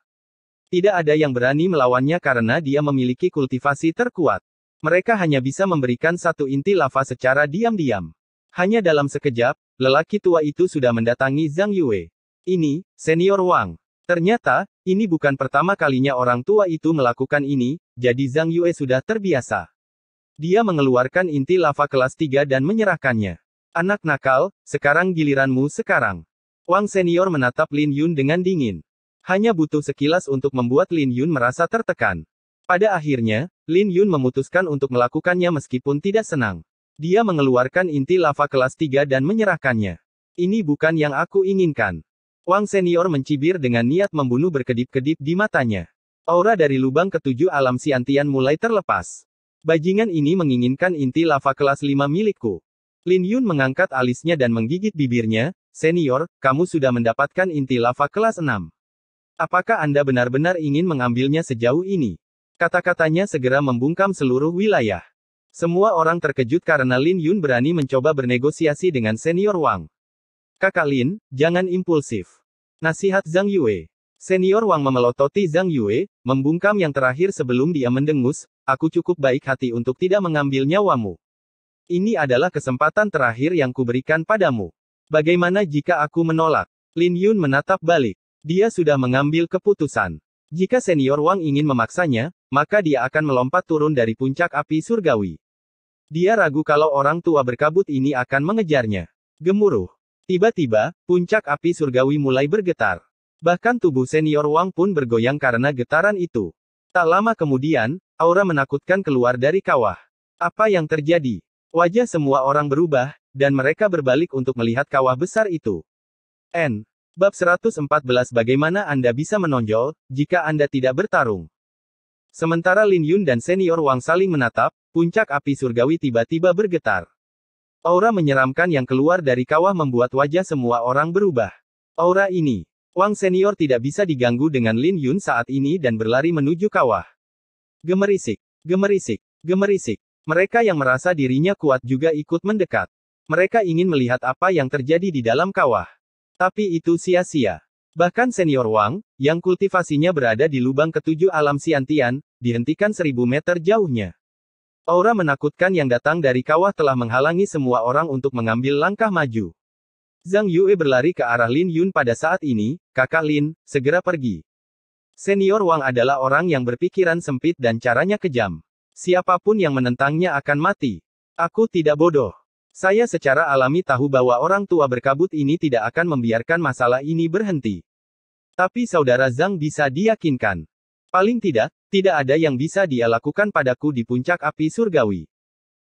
Tidak ada yang berani melawannya karena dia memiliki kultivasi terkuat. Mereka hanya bisa memberikan satu inti lava secara diam-diam. Hanya dalam sekejap, lelaki tua itu sudah mendatangi Zhang Yue. Ini, Senior Wang. Ternyata, ini bukan pertama kalinya orang tua itu melakukan ini, jadi Zhang Yue sudah terbiasa. Dia mengeluarkan inti lava kelas 3 dan menyerahkannya. Anak nakal, sekarang giliranmu sekarang. Wang Senior menatap Lin Yun dengan dingin. Hanya butuh sekilas untuk membuat Lin Yun merasa tertekan. Pada akhirnya, Lin Yun memutuskan untuk melakukannya meskipun tidak senang. Dia mengeluarkan inti lava kelas 3 dan menyerahkannya. Ini bukan yang aku inginkan. Wang Senior mencibir dengan niat membunuh berkedip-kedip di matanya. Aura dari lubang ketujuh alam Xiantian mulai terlepas. Bajingan ini menginginkan inti lava kelas 5 milikku. Lin Yun mengangkat alisnya dan menggigit bibirnya. Senior, kamu sudah mendapatkan inti lava kelas 6. Apakah Anda benar-benar ingin mengambilnya sejauh ini? Kata-katanya segera membungkam seluruh wilayah. Semua orang terkejut karena Lin Yun berani mencoba bernegosiasi dengan Senior Wang. Kakak Lin, jangan impulsif. Nasihat Zhang Yue. Senior Wang memelototi Zhang Yue, membungkam yang terakhir sebelum dia mendengus, aku cukup baik hati untuk tidak mengambil nyawamu. Ini adalah kesempatan terakhir yang kuberikan padamu. Bagaimana jika aku menolak? Lin Yun menatap balik. Dia sudah mengambil keputusan. Jika Senior Wang ingin memaksanya, maka dia akan melompat turun dari puncak api surgawi. Dia ragu kalau orang tua berkabut ini akan mengejarnya. Gemuruh. Tiba-tiba, puncak api surgawi mulai bergetar. Bahkan tubuh Senior Wang pun bergoyang karena getaran itu. Tak lama kemudian, aura menakutkan keluar dari kawah. Apa yang terjadi? Wajah semua orang berubah, dan mereka berbalik untuk melihat kawah besar itu. Bab 114 Bagaimana Anda bisa menonjol, jika Anda tidak bertarung? Sementara Lin Yun dan Senior Wang saling menatap, puncak api surgawi tiba-tiba bergetar. Aura menyeramkan yang keluar dari kawah membuat wajah semua orang berubah. Aura ini. Wang Senior tidak bisa diganggu dengan Lin Yun saat ini dan berlari menuju kawah. Gemerisik. Gemerisik. Gemerisik. Mereka yang merasa dirinya kuat juga ikut mendekat. Mereka ingin melihat apa yang terjadi di dalam kawah. Tapi itu sia-sia. Bahkan Senior Wang, yang kultivasinya berada di lubang ketujuh alam Xiantian, dihentikan 1000 meter jauhnya. Aura menakutkan yang datang dari kawah telah menghalangi semua orang untuk mengambil langkah maju. Zhang Yue berlari ke arah Lin Yun pada saat ini, kakak Lin, segera pergi. Senior Wang adalah orang yang berpikiran sempit dan caranya kejam. Siapapun yang menentangnya akan mati. Aku tidak bodoh. Saya secara alami tahu bahwa orang tua berkabut ini tidak akan membiarkan masalah ini berhenti. Tapi saudara Zhang bisa diyakinkan. Paling tidak, tidak ada yang bisa dia lakukan padaku di puncak api surgawi.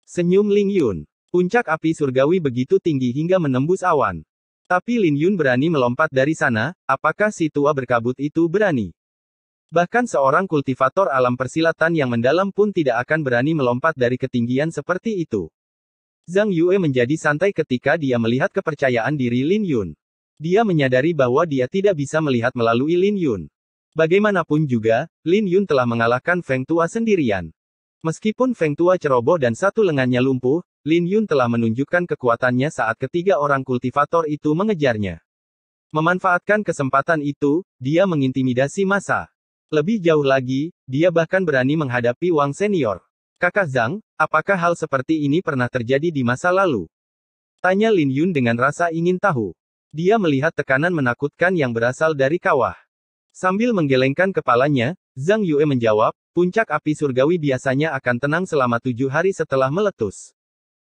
Senyum Lin Yun. Puncak api surgawi begitu tinggi hingga menembus awan. Tapi Lin Yun berani melompat dari sana, apakah si tua berkabut itu berani? Bahkan seorang kultivator alam persilatan yang mendalam pun tidak akan berani melompat dari ketinggian seperti itu. Zhang Yue menjadi santai ketika dia melihat kepercayaan diri Lin Yun. Dia menyadari bahwa dia tidak bisa melihat melalui Lin Yun. Bagaimanapun juga, Lin Yun telah mengalahkan Feng Tua sendirian. Meskipun Feng Tua ceroboh dan satu lengannya lumpuh, Lin Yun telah menunjukkan kekuatannya saat ketiga orang kultivator itu mengejarnya. Memanfaatkan kesempatan itu, dia mengintimidasi massa. Lebih jauh lagi, dia bahkan berani menghadapi Wang Senior. Kakak Zhang, apakah hal seperti ini pernah terjadi di masa lalu? Tanya Lin Yun dengan rasa ingin tahu. Dia melihat tekanan menakutkan yang berasal dari kawah. Sambil menggelengkan kepalanya, Zhang Yue menjawab, puncak api surgawi biasanya akan tenang selama 7 hari setelah meletus.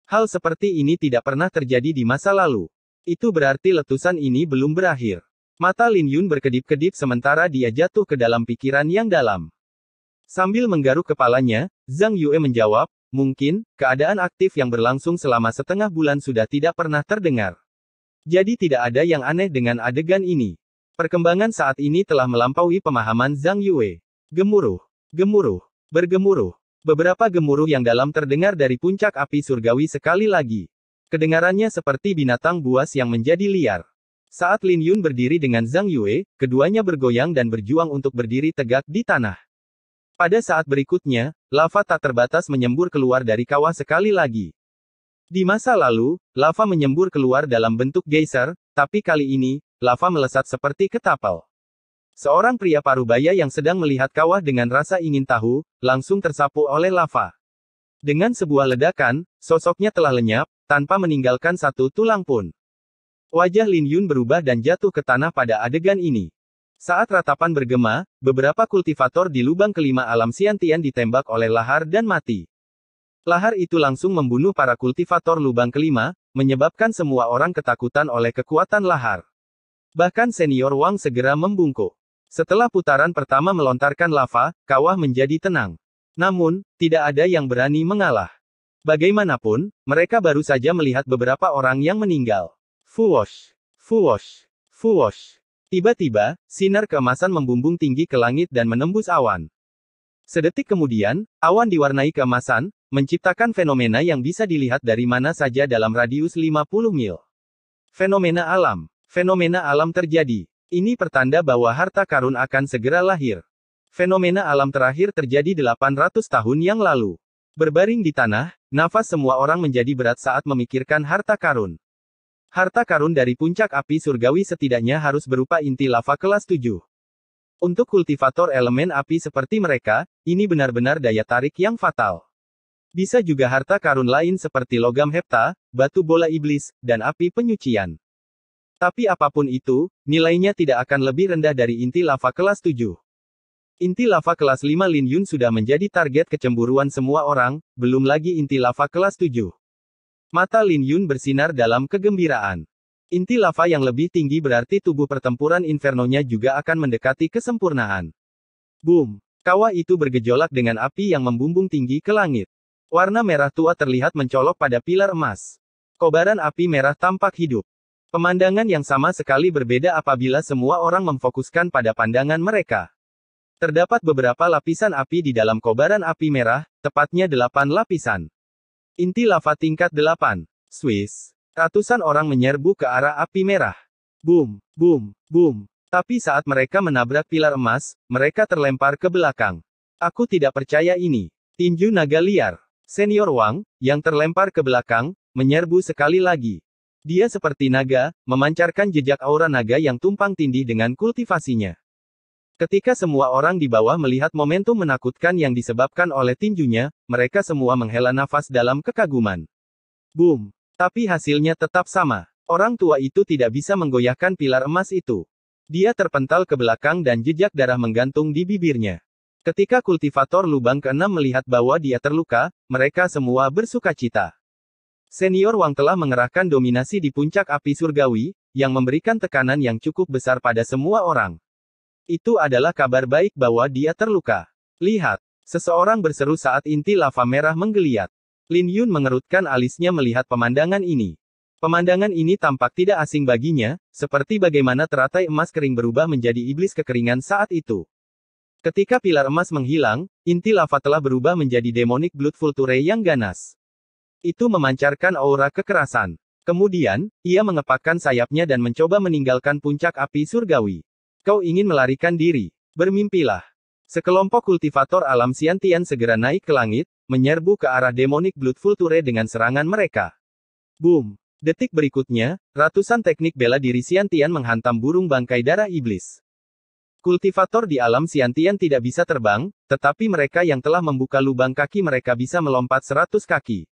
Hal seperti ini tidak pernah terjadi di masa lalu. Itu berarti letusan ini belum berakhir. Mata Lin Yun berkedip-kedip sementara dia jatuh ke dalam pikiran yang dalam. Sambil menggaruk kepalanya, Zhang Yue menjawab, mungkin, keadaan aktif yang berlangsung selama setengah bulan sudah tidak pernah terdengar. Jadi tidak ada yang aneh dengan adegan ini. Perkembangan saat ini telah melampaui pemahaman Zhang Yue. Gemuruh, gemuruh, bergemuruh. Beberapa gemuruh yang dalam terdengar dari puncak api surgawi sekali lagi. Kedengarannya seperti binatang buas yang menjadi liar. Saat Lin Yun berdiri dengan Zhang Yue, keduanya bergoyang dan berjuang untuk berdiri tegak di tanah. Pada saat berikutnya, lava tak terbatas menyembur keluar dari kawah sekali lagi. Di masa lalu, lava menyembur keluar dalam bentuk geyser, tapi kali ini, lava melesat seperti ketapel. Seorang pria parubaya yang sedang melihat kawah dengan rasa ingin tahu, langsung tersapu oleh lava. Dengan sebuah ledakan, sosoknya telah lenyap, tanpa meninggalkan satu tulang pun. Wajah Lin Yun berubah dan jatuh ke tanah pada adegan ini. Saat ratapan bergema, beberapa kultivator di lubang kelima alam Xiantian ditembak oleh lahar dan mati. Lahar itu langsung membunuh para kultivator lubang kelima, menyebabkan semua orang ketakutan oleh kekuatan lahar. Bahkan senior Wang segera membungkuk. Setelah putaran pertama melontarkan lava, kawah menjadi tenang. Namun, tidak ada yang berani mengalah. Bagaimanapun, mereka baru saja melihat beberapa orang yang meninggal. Fuwosh, fuwosh, fuwosh. Tiba-tiba, sinar keemasan membumbung tinggi ke langit dan menembus awan. Sedetik kemudian, awan diwarnai keemasan, menciptakan fenomena yang bisa dilihat dari mana saja dalam radius 50 mil. Fenomena alam terjadi. Ini pertanda bahwa harta karun akan segera lahir. Fenomena alam terakhir terjadi 800 tahun yang lalu. Berbaring di tanah, nafas semua orang menjadi berat saat memikirkan harta karun. Harta karun dari puncak api surgawi setidaknya harus berupa inti lava kelas 7. Untuk kultivator elemen api seperti mereka, ini benar-benar daya tarik yang fatal. Bisa juga harta karun lain seperti logam hepta, batu bola iblis, dan api penyucian. Tapi apapun itu, nilainya tidak akan lebih rendah dari inti lava kelas 7. Inti lava kelas 5 Lin Yun sudah menjadi target kecemburuan semua orang, belum lagi inti lava kelas 7. Mata Lin Yun bersinar dalam kegembiraan. Inti lava yang lebih tinggi berarti tubuh pertempuran infernonya juga akan mendekati kesempurnaan. Boom! Kawah itu bergejolak dengan api yang membumbung tinggi ke langit. Warna merah tua terlihat mencolok pada pilar emas. Kobaran api merah tampak hidup. Pemandangan yang sama sekali berbeda apabila semua orang memfokuskan pada pandangan mereka. Terdapat beberapa lapisan api di dalam kobaran api merah, tepatnya 8 lapisan. Inti lava tingkat 8. Swiss. Ratusan orang menyerbu ke arah api merah. Boom, boom, boom. Tapi saat mereka menabrak pilar emas, mereka terlempar ke belakang. Aku tidak percaya ini. Tinju naga liar. Senior Wang, yang terlempar ke belakang, menyerbu sekali lagi. Dia seperti naga, memancarkan jejak aura naga yang tumpang tindih dengan kultivasinya. Ketika semua orang di bawah melihat momentum menakutkan yang disebabkan oleh tinjunya, mereka semua menghela nafas dalam kekaguman. Boom! Tapi hasilnya tetap sama. Orang tua itu tidak bisa menggoyahkan pilar emas itu. Dia terpental ke belakang dan jejak darah menggantung di bibirnya. Ketika kultivator lubang ke-6 melihat bahwa dia terluka, mereka semua bersukacita. Senior Wang telah mengerahkan dominasi di puncak api surgawi, yang memberikan tekanan yang cukup besar pada semua orang. Itu adalah kabar baik bahwa dia terluka. Lihat, seseorang berseru saat inti lava merah menggeliat. Lin Yun mengerutkan alisnya melihat pemandangan ini. Pemandangan ini tampak tidak asing baginya, seperti bagaimana teratai emas kering berubah menjadi iblis kekeringan saat itu. Ketika pilar emas menghilang, inti lava telah berubah menjadi demonic blood vulture yang ganas. Itu memancarkan aura kekerasan. Kemudian, ia mengepakkan sayapnya dan mencoba meninggalkan puncak api surgawi. Kau ingin melarikan diri? Bermimpilah. Sekelompok kultivator alam Xiantian segera naik ke langit, menyerbu ke arah Demonic Blood Vulture dengan serangan mereka. Boom! Detik berikutnya, ratusan teknik bela diri Xiantian menghantam burung bangkai darah iblis. Kultivator di alam Xiantian tidak bisa terbang, tetapi mereka yang telah membuka lubang kaki mereka bisa melompat 100 kaki.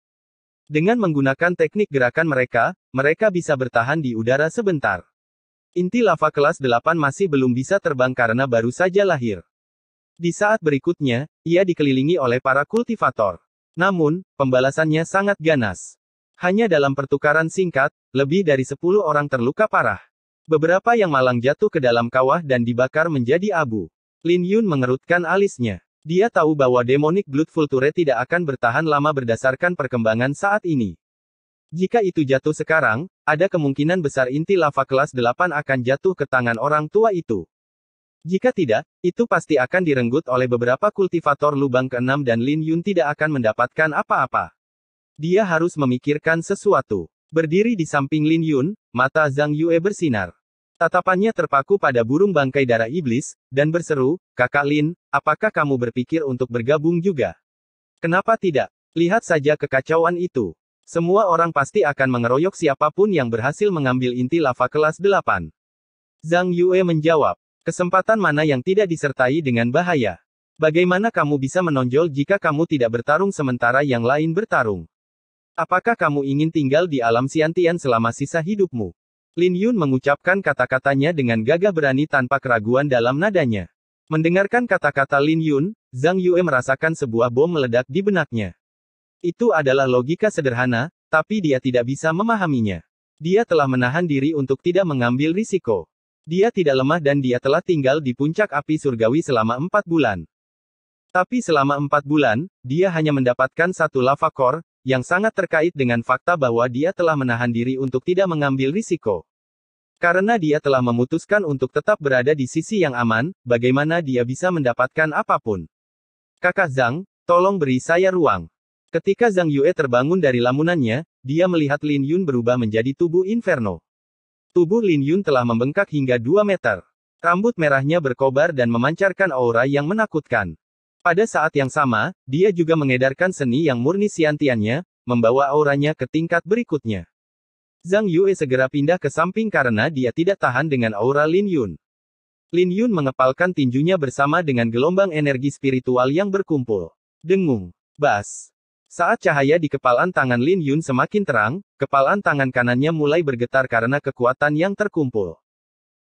Dengan menggunakan teknik gerakan mereka, mereka bisa bertahan di udara sebentar. Inti lava kelas 8 masih belum bisa terbang karena baru saja lahir. Di saat berikutnya, ia dikelilingi oleh para kultivator. Namun, pembalasannya sangat ganas. Hanya dalam pertukaran singkat, lebih dari 10 orang terluka parah. Beberapa yang malang jatuh ke dalam kawah dan dibakar menjadi abu. Lin Yun mengerutkan alisnya. Dia tahu bahwa Demonic Blood Vulture tidak akan bertahan lama berdasarkan perkembangan saat ini. Jika itu jatuh sekarang, ada kemungkinan besar inti lava kelas 8 akan jatuh ke tangan orang tua itu. Jika tidak, itu pasti akan direnggut oleh beberapa kultivator lubang ke-6 dan Lin Yun tidak akan mendapatkan apa-apa. Dia harus memikirkan sesuatu. Berdiri di samping Lin Yun, mata Zhang Yue bersinar. Tatapannya terpaku pada burung bangkai darah iblis, dan berseru, "Kakak Lin, apakah kamu berpikir untuk bergabung juga?" "Kenapa tidak? Lihat saja kekacauan itu. Semua orang pasti akan mengeroyok siapapun yang berhasil mengambil inti lava kelas 8. Zhang Yue menjawab, "Kesempatan mana yang tidak disertai dengan bahaya? Bagaimana kamu bisa menonjol jika kamu tidak bertarung sementara yang lain bertarung? Apakah kamu ingin tinggal di alam Xiantian selama sisa hidupmu?" Lin Yun mengucapkan kata-katanya dengan gagah berani tanpa keraguan dalam nadanya. Mendengarkan kata-kata Lin Yun, Zhang Yue merasakan sebuah bom meledak di benaknya. Itu adalah logika sederhana, tapi dia tidak bisa memahaminya. Dia telah menahan diri untuk tidak mengambil risiko. Dia tidak lemah dan dia telah tinggal di puncak api surgawi selama 4 bulan. Tapi selama 4 bulan, dia hanya mendapatkan satu lava core, yang sangat terkait dengan fakta bahwa dia telah menahan diri untuk tidak mengambil risiko. Karena dia telah memutuskan untuk tetap berada di sisi yang aman, bagaimana dia bisa mendapatkan apapun? "Kakak Zhang, tolong beri saya ruang." Ketika Zhang Yue terbangun dari lamunannya, dia melihat Lin Yun berubah menjadi tubuh inferno. Tubuh Lin Yun telah membengkak hingga 2 meter. Rambut merahnya berkobar dan memancarkan aura yang menakutkan. Pada saat yang sama, dia juga mengedarkan seni yang murni Xiantiannya, membawa auranya ke tingkat berikutnya. Zhang Yue segera pindah ke samping karena dia tidak tahan dengan aura Lin Yun. Lin Yun mengepalkan tinjunya bersama dengan gelombang energi spiritual yang berkumpul. Dengung. Bas. Saat cahaya di kepalan tangan Lin Yun semakin terang, kepalan tangan kanannya mulai bergetar karena kekuatan yang terkumpul.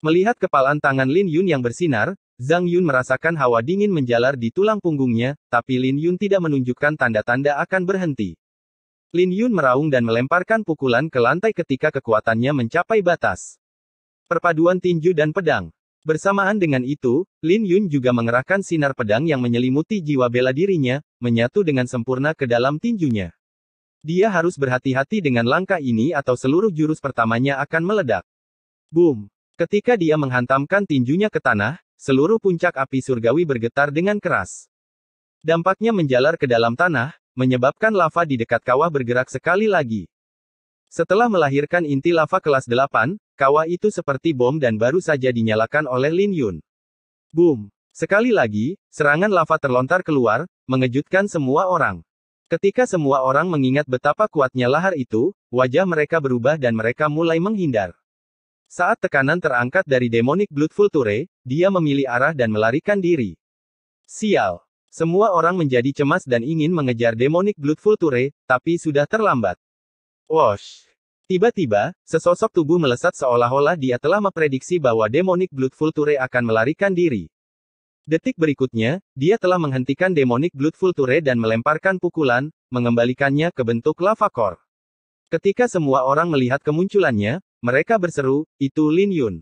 Melihat kepalan tangan Lin Yun yang bersinar, Zhang Yun merasakan hawa dingin menjalar di tulang punggungnya, tapi Lin Yun tidak menunjukkan tanda-tanda akan berhenti. Lin Yun meraung dan melemparkan pukulan ke lantai ketika kekuatannya mencapai batas. Perpaduan tinju dan pedang. Bersamaan dengan itu, Lin Yun juga mengerahkan sinar pedang yang menyelimuti jiwa bela dirinya, menyatu dengan sempurna ke dalam tinjunya. Dia harus berhati-hati dengan langkah ini atau seluruh jurus pertamanya akan meledak. Boom! Ketika dia menghantamkan tinjunya ke tanah, seluruh puncak api surgawi bergetar dengan keras. Dampaknya menjalar ke dalam tanah, menyebabkan lava di dekat kawah bergerak sekali lagi. Setelah melahirkan inti lava kelas 8, kawah itu seperti bom dan baru saja dinyalakan oleh Lin Yun. Boom! Sekali lagi, serangan lava terlontar keluar, mengejutkan semua orang. Ketika semua orang mengingat betapa kuatnya lahar itu, wajah mereka berubah dan mereka mulai menghindar. Saat tekanan terangkat dari Demonic Blood Vulture, dia memilih arah dan melarikan diri. Sial! Semua orang menjadi cemas dan ingin mengejar Demonic Blood Vulture, tapi sudah terlambat. Wosh! Tiba-tiba, sesosok tubuh melesat seolah-olah dia telah memprediksi bahwa Demonic Blood Vulture akan melarikan diri. Detik berikutnya, dia telah menghentikan Demonic Blood Vulture dan melemparkan pukulan, mengembalikannya ke bentuk lava core. Ketika semua orang melihat kemunculannya, mereka berseru, "Itu Lin Yun."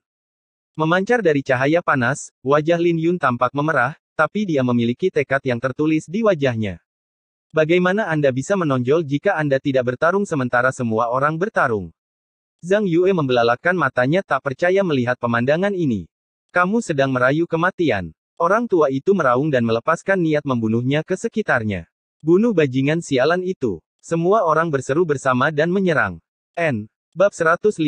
Memancar dari cahaya panas, wajah Lin Yun tampak memerah, tapi dia memiliki tekad yang tertulis di wajahnya. "Bagaimana Anda bisa menonjol jika Anda tidak bertarung sementara semua orang bertarung?" Zhang Yue membelalakan matanya tak percaya melihat pemandangan ini. "Kamu sedang merayu kematian." Orang tua itu meraung dan melepaskan niat membunuhnya ke sekitarnya. "Bunuh bajingan sialan itu." Semua orang berseru bersama dan menyerang. Bab 115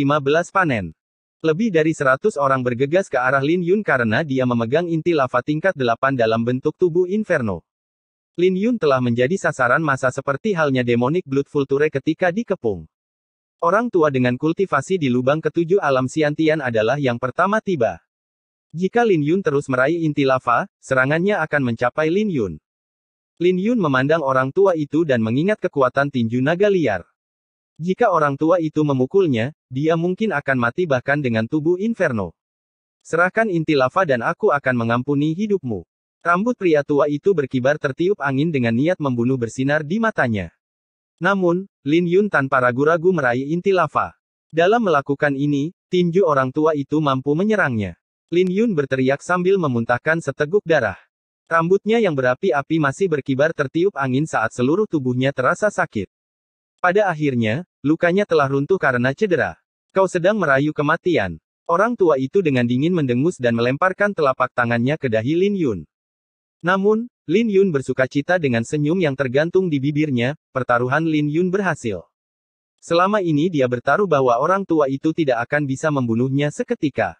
Panen. Lebih dari 100 orang bergegas ke arah Lin Yun karena dia memegang inti lava tingkat 8 dalam bentuk tubuh inferno. Lin Yun telah menjadi sasaran massa seperti halnya demonic blood vulture ketika dikepung. Orang tua dengan kultivasi di lubang ketujuh alam Xiantian adalah yang pertama tiba. Jika Lin Yun terus meraih inti lava, serangannya akan mencapai Lin Yun. Lin Yun memandang orang tua itu dan mengingat kekuatan tinju naga liar. Jika orang tua itu memukulnya, dia mungkin akan mati bahkan dengan tubuh inferno. Serahkan inti lava dan aku akan mengampuni hidupmu. Rambut pria tua itu berkibar tertiup angin dengan niat membunuh bersinar di matanya. Namun, Lin Yun tanpa ragu-ragu meraih inti lava. Dalam melakukan ini, tinju orang tua itu mampu menyerangnya. Lin Yun berteriak sambil memuntahkan seteguk darah. Rambutnya yang berapi-api masih berkibar tertiup angin saat seluruh tubuhnya terasa sakit. Pada akhirnya, lukanya telah runtuh karena cedera. Kau sedang merayu kematian. Orang tua itu dengan dingin mendengus dan melemparkan telapak tangannya ke dahi Lin Yun. Namun, Lin Yun bersukacita dengan senyum yang tergantung di bibirnya, pertaruhan Lin Yun berhasil. Selama ini dia bertaruh bahwa orang tua itu tidak akan bisa membunuhnya seketika.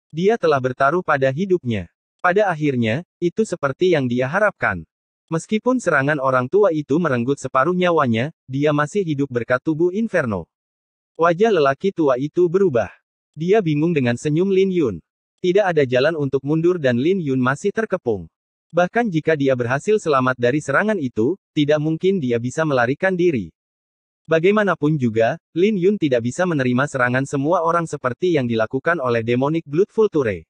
Dia telah bertaruh pada hidupnya. Pada akhirnya, itu seperti yang dia harapkan. Meskipun serangan orang tua itu merenggut separuh nyawanya, dia masih hidup berkat tubuh inferno. Wajah lelaki tua itu berubah. Dia bingung dengan senyum Lin Yun. Tidak ada jalan untuk mundur dan Lin Yun masih terkepung. Bahkan jika dia berhasil selamat dari serangan itu, tidak mungkin dia bisa melarikan diri. Bagaimanapun juga, Lin Yun tidak bisa menerima serangan semua orang seperti yang dilakukan oleh demonic blood vulture.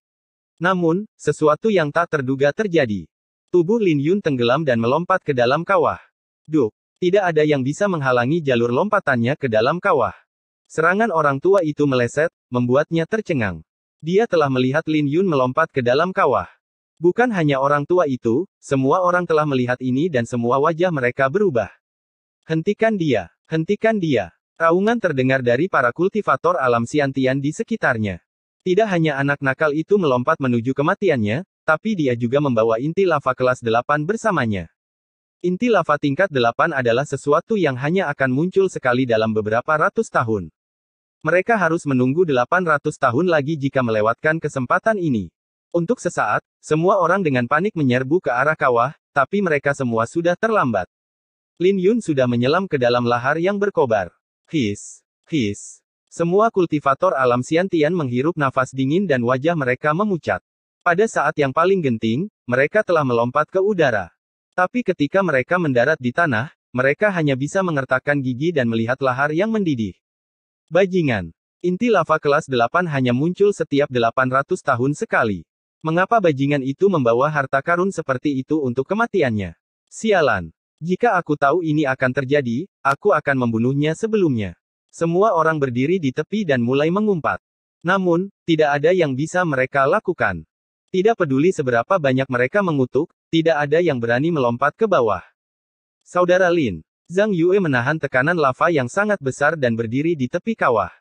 Namun, sesuatu yang tak terduga terjadi. Tubuh Lin Yun tenggelam dan melompat ke dalam kawah. Duk, tidak ada yang bisa menghalangi jalur lompatannya ke dalam kawah. Serangan orang tua itu meleset, membuatnya tercengang. Dia telah melihat Lin Yun melompat ke dalam kawah. Bukan hanya orang tua itu, semua orang telah melihat ini dan semua wajah mereka berubah. Hentikan dia, hentikan dia. Raungan terdengar dari para kultivator alam Xiantian di sekitarnya. Tidak hanya anak nakal itu melompat menuju kematiannya, tapi dia juga membawa inti lava kelas 8 bersamanya. Inti lava tingkat 8 adalah sesuatu yang hanya akan muncul sekali dalam beberapa ratus tahun. Mereka harus menunggu 800 tahun lagi jika melewatkan kesempatan ini. Untuk sesaat, semua orang dengan panik menyerbu ke arah kawah, tapi mereka semua sudah terlambat. Lin Yun sudah menyelam ke dalam lahar yang berkobar. His, his. Semua kultivator alam Xiantian menghirup nafas dingin dan wajah mereka memucat. Pada saat yang paling genting, mereka telah melompat ke udara. Tapi ketika mereka mendarat di tanah, mereka hanya bisa mengertakkan gigi dan melihat lahar yang mendidih. Bajingan. Inti lava kelas 8 hanya muncul setiap 800 tahun sekali. Mengapa bajingan itu membawa harta karun seperti itu untuk kematiannya? Sialan. Jika aku tahu ini akan terjadi, aku akan membunuhnya sebelumnya. Semua orang berdiri di tepi dan mulai mengumpat. Namun, tidak ada yang bisa mereka lakukan. Tidak peduli seberapa banyak mereka mengutuk, tidak ada yang berani melompat ke bawah. Saudara Lin, Zhang Yue menahan tekanan lava yang sangat besar dan berdiri di tepi kawah.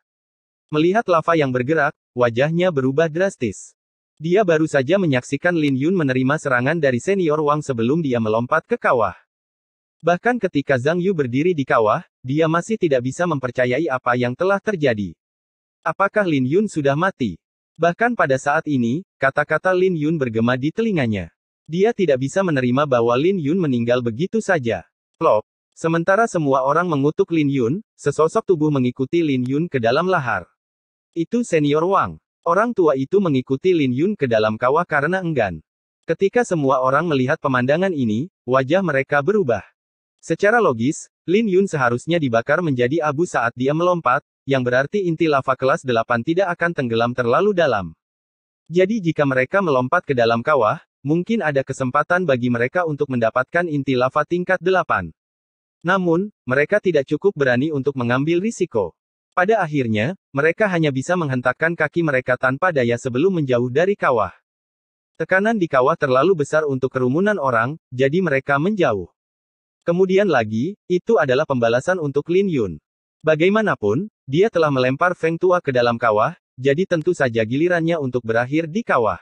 Melihat lava yang bergerak, wajahnya berubah drastis. Dia baru saja menyaksikan Lin Yun menerima serangan dari senior Wang sebelum dia melompat ke kawah. Bahkan ketika Zhang Yu berdiri di kawah, dia masih tidak bisa mempercayai apa yang telah terjadi. Apakah Lin Yun sudah mati? Bahkan pada saat ini, kata-kata Lin Yun bergema di telinganya. Dia tidak bisa menerima bahwa Lin Yun meninggal begitu saja. Plop. Sementara semua orang mengutuk Lin Yun, sesosok tubuh mengikuti Lin Yun ke dalam lahar. Itu senior Wang. Orang tua itu mengikuti Lin Yun ke dalam kawah karena enggan. Ketika semua orang melihat pemandangan ini, wajah mereka berubah. Secara logis, Lin Yun seharusnya dibakar menjadi abu saat dia melompat, yang berarti inti lava kelas 8 tidak akan tenggelam terlalu dalam. Jadi jika mereka melompat ke dalam kawah, mungkin ada kesempatan bagi mereka untuk mendapatkan inti lava tingkat 8. Namun, mereka tidak cukup berani untuk mengambil risiko. Pada akhirnya, mereka hanya bisa menghentakkan kaki mereka tanpa daya sebelum menjauh dari kawah. Tekanan di kawah terlalu besar untuk kerumunan orang, jadi mereka menjauh. Kemudian lagi, itu adalah pembalasan untuk Lin Yun. Bagaimanapun, dia telah melempar Feng Tua ke dalam kawah, jadi tentu saja gilirannya untuk berakhir di kawah.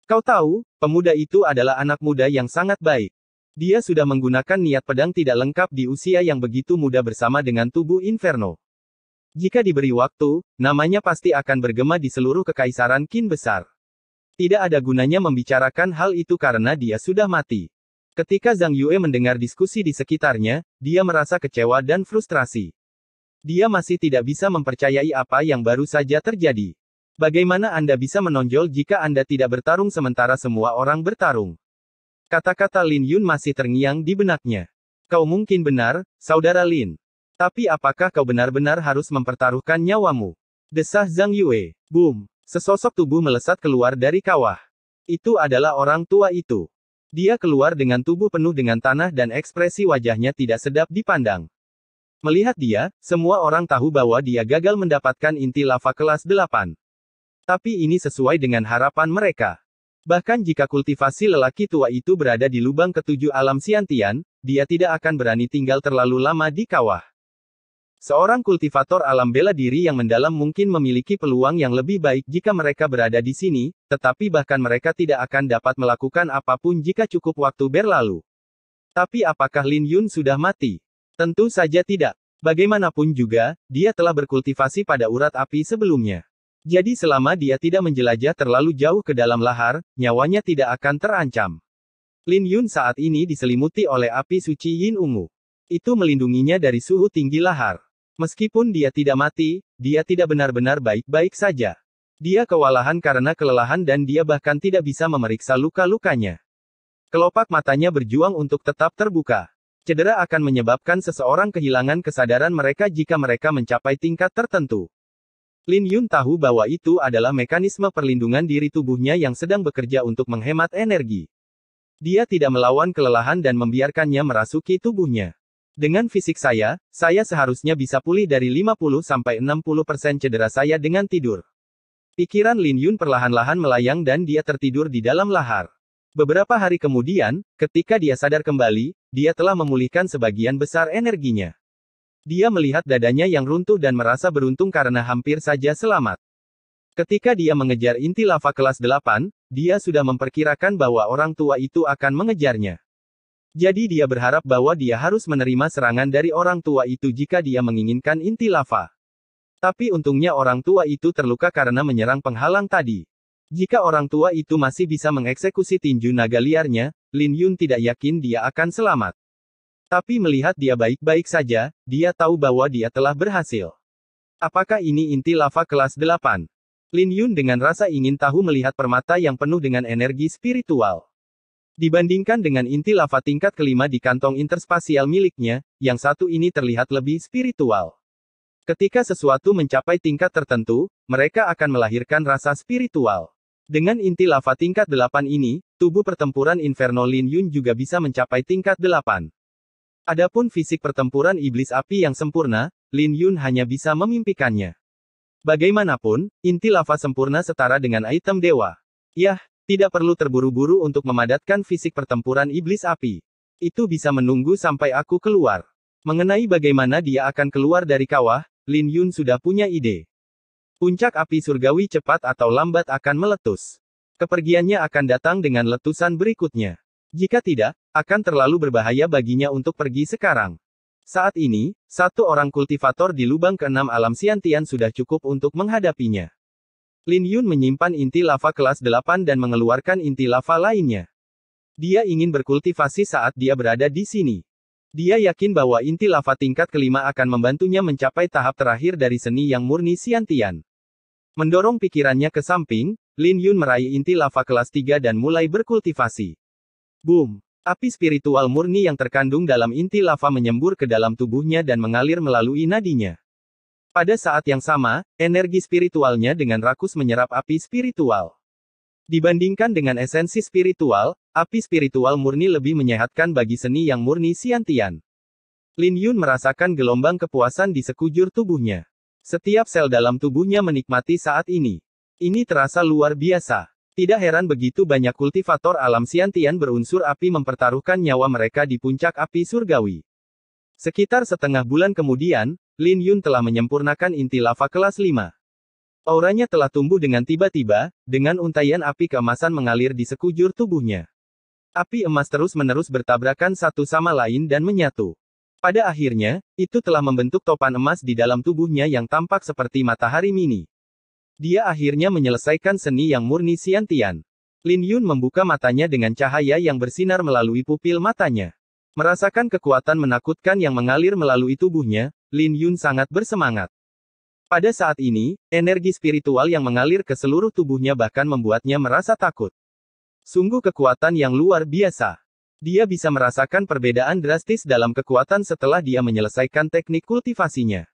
Kau tahu, pemuda itu adalah anak muda yang sangat baik. Dia sudah menggunakan niat pedang tidak lengkap di usia yang begitu muda bersama dengan tubuh inferno. Jika diberi waktu, namanya pasti akan bergema di seluruh kekaisaran Qin besar. Tidak ada gunanya membicarakan hal itu karena dia sudah mati. Ketika Zhang Yue mendengar diskusi di sekitarnya, dia merasa kecewa dan frustrasi. Dia masih tidak bisa mempercayai apa yang baru saja terjadi. Bagaimana Anda bisa menonjol jika Anda tidak bertarung sementara semua orang bertarung? Kata-kata Lin Yun masih terngiang di benaknya. Kau mungkin benar, Saudara Lin. Tapi apakah kau benar-benar harus mempertaruhkan nyawamu? Desah Zhang Yue. Boom. Sesosok tubuh melesat keluar dari kawah. Itu adalah orang tua itu. Dia keluar dengan tubuh penuh dengan tanah dan ekspresi wajahnya tidak sedap dipandang. Melihat dia, semua orang tahu bahwa dia gagal mendapatkan inti lava kelas 8. Tapi ini sesuai dengan harapan mereka. Bahkan jika kultivasi lelaki tua itu berada di lubang ketujuh alam Xiantian, dia tidak akan berani tinggal terlalu lama di kawah. Seorang kultivator alam bela diri yang mendalam mungkin memiliki peluang yang lebih baik jika mereka berada di sini, tetapi bahkan mereka tidak akan dapat melakukan apapun jika cukup waktu berlalu. Tapi apakah Lin Yun sudah mati? Tentu saja tidak. Bagaimanapun juga, dia telah berkultivasi pada urat api sebelumnya. Jadi selama dia tidak menjelajah terlalu jauh ke dalam lahar, nyawanya tidak akan terancam. Lin Yun saat ini diselimuti oleh api suci Yin Ungu. Itu melindunginya dari suhu tinggi lahar. Meskipun dia tidak mati, dia tidak benar-benar baik-baik saja. Dia kewalahan karena kelelahan dan dia bahkan tidak bisa memeriksa luka-lukanya. Kelopak matanya berjuang untuk tetap terbuka. Cedera akan menyebabkan seseorang kehilangan kesadaran mereka jika mereka mencapai tingkat tertentu. Lin Yun tahu bahwa itu adalah mekanisme perlindungan diri tubuhnya yang sedang bekerja untuk menghemat energi. Dia tidak melawan kelelahan dan membiarkannya merasuki tubuhnya. Dengan fisik saya seharusnya bisa pulih dari 50-60% cedera saya dengan tidur. Pikiran Lin Yun perlahan-lahan melayang dan dia tertidur di dalam lahar. Beberapa hari kemudian, ketika dia sadar kembali, dia telah memulihkan sebagian besar energinya. Dia melihat dadanya yang runtuh dan merasa beruntung karena hampir saja selamat. Ketika dia mengejar inti lava kelas 8, dia sudah memperkirakan bahwa orang tua itu akan mengejarnya. Jadi dia berharap bahwa dia harus menerima serangan dari orang tua itu jika dia menginginkan inti lava. Tapi untungnya orang tua itu terluka karena menyerang penghalang tadi. Jika orang tua itu masih bisa mengeksekusi tinju naga liarnya, Lin Yun tidak yakin dia akan selamat. Tapi melihat dia baik-baik saja, dia tahu bahwa dia telah berhasil. Apakah ini inti lava kelas 8? Lin Yun dengan rasa ingin tahu melihat permata yang penuh dengan energi spiritual. Dibandingkan dengan inti lava tingkat kelima di kantong interspasial miliknya, yang satu ini terlihat lebih spiritual. Ketika sesuatu mencapai tingkat tertentu, mereka akan melahirkan rasa spiritual. Dengan inti lava tingkat 8 ini, tubuh pertempuran Inferno Lin Yun juga bisa mencapai tingkat 8. Adapun fisik pertempuran iblis api yang sempurna, Lin Yun hanya bisa memimpikannya. Bagaimanapun, inti lava sempurna setara dengan item dewa. Yah, tidak perlu terburu-buru untuk memadatkan fisik pertempuran iblis api. Itu bisa menunggu sampai aku keluar. Mengenai bagaimana dia akan keluar dari kawah, Lin Yun sudah punya ide. Puncak api surgawi cepat atau lambat akan meletus. Kepergiannya akan datang dengan letusan berikutnya. Jika tidak, akan terlalu berbahaya baginya untuk pergi sekarang. Saat ini, satu orang kultivator di lubang ke-6 alam Xiantian sudah cukup untuk menghadapinya. Lin Yun menyimpan inti lava kelas 8 dan mengeluarkan inti lava lainnya. Dia ingin berkultivasi saat dia berada di sini. Dia yakin bahwa inti lava tingkat kelima akan membantunya mencapai tahap terakhir dari seni yang murni Xiantian. Mendorong pikirannya ke samping, Lin Yun meraih inti lava kelas 3 dan mulai berkultivasi. Boom! Api spiritual murni yang terkandung dalam inti lava menyembur ke dalam tubuhnya dan mengalir melalui nadinya. Pada saat yang sama, energi spiritualnya dengan rakus menyerap api spiritual. Dibandingkan dengan esensi spiritual, api spiritual murni lebih menyehatkan bagi seni yang murni Xiantian. Lin Yun merasakan gelombang kepuasan di sekujur tubuhnya. Setiap sel dalam tubuhnya menikmati saat ini. Ini terasa luar biasa. Tidak heran begitu banyak kultivator alam Xiantian berunsur api mempertaruhkan nyawa mereka di puncak api surgawi. Sekitar setengah bulan kemudian, Lin Yun telah menyempurnakan inti lava kelas 5. Auranya telah tumbuh dengan tiba-tiba, dengan untaian api keemasan mengalir di sekujur tubuhnya. Api emas terus-menerus bertabrakan satu sama lain dan menyatu. Pada akhirnya, itu telah membentuk topan emas di dalam tubuhnya yang tampak seperti matahari mini. Dia akhirnya menyelesaikan seni yang murni Xiantian. Lin Yun membuka matanya dengan cahaya yang bersinar melalui pupil matanya. Merasakan kekuatan menakutkan yang mengalir melalui tubuhnya, Lin Yun sangat bersemangat. Pada saat ini, energi spiritual yang mengalir ke seluruh tubuhnya bahkan membuatnya merasa takut. Sungguh kekuatan yang luar biasa. Dia bisa merasakan perbedaan drastis dalam kekuatan setelah dia menyelesaikan teknik kultivasinya.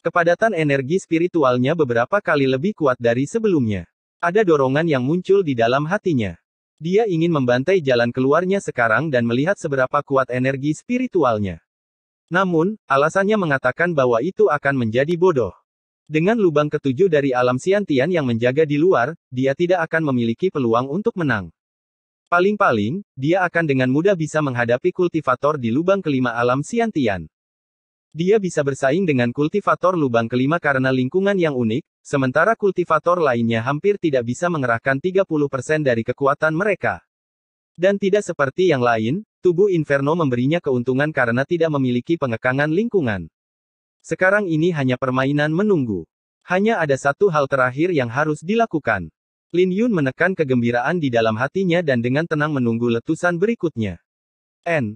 Kepadatan energi spiritualnya beberapa kali lebih kuat dari sebelumnya. Ada dorongan yang muncul di dalam hatinya. Dia ingin membantai jalan keluarnya sekarang dan melihat seberapa kuat energi spiritualnya. Namun, alasannya mengatakan bahwa itu akan menjadi bodoh. Dengan lubang ketujuh dari alam Xiantian yang menjaga di luar, dia tidak akan memiliki peluang untuk menang. Paling-paling, dia akan dengan mudah bisa menghadapi kultivator di lubang kelima alam Xiantian. Dia bisa bersaing dengan kultivator lubang kelima karena lingkungan yang unik, sementara kultivator lainnya hampir tidak bisa mengerahkan 30% dari kekuatan mereka. Dan tidak seperti yang lain, tubuh Inferno memberinya keuntungan karena tidak memiliki pengekangan lingkungan. Sekarang ini hanya permainan menunggu. Hanya ada satu hal terakhir yang harus dilakukan. Lin Yun menekan kegembiraan di dalam hatinya dan dengan tenang menunggu letusan berikutnya.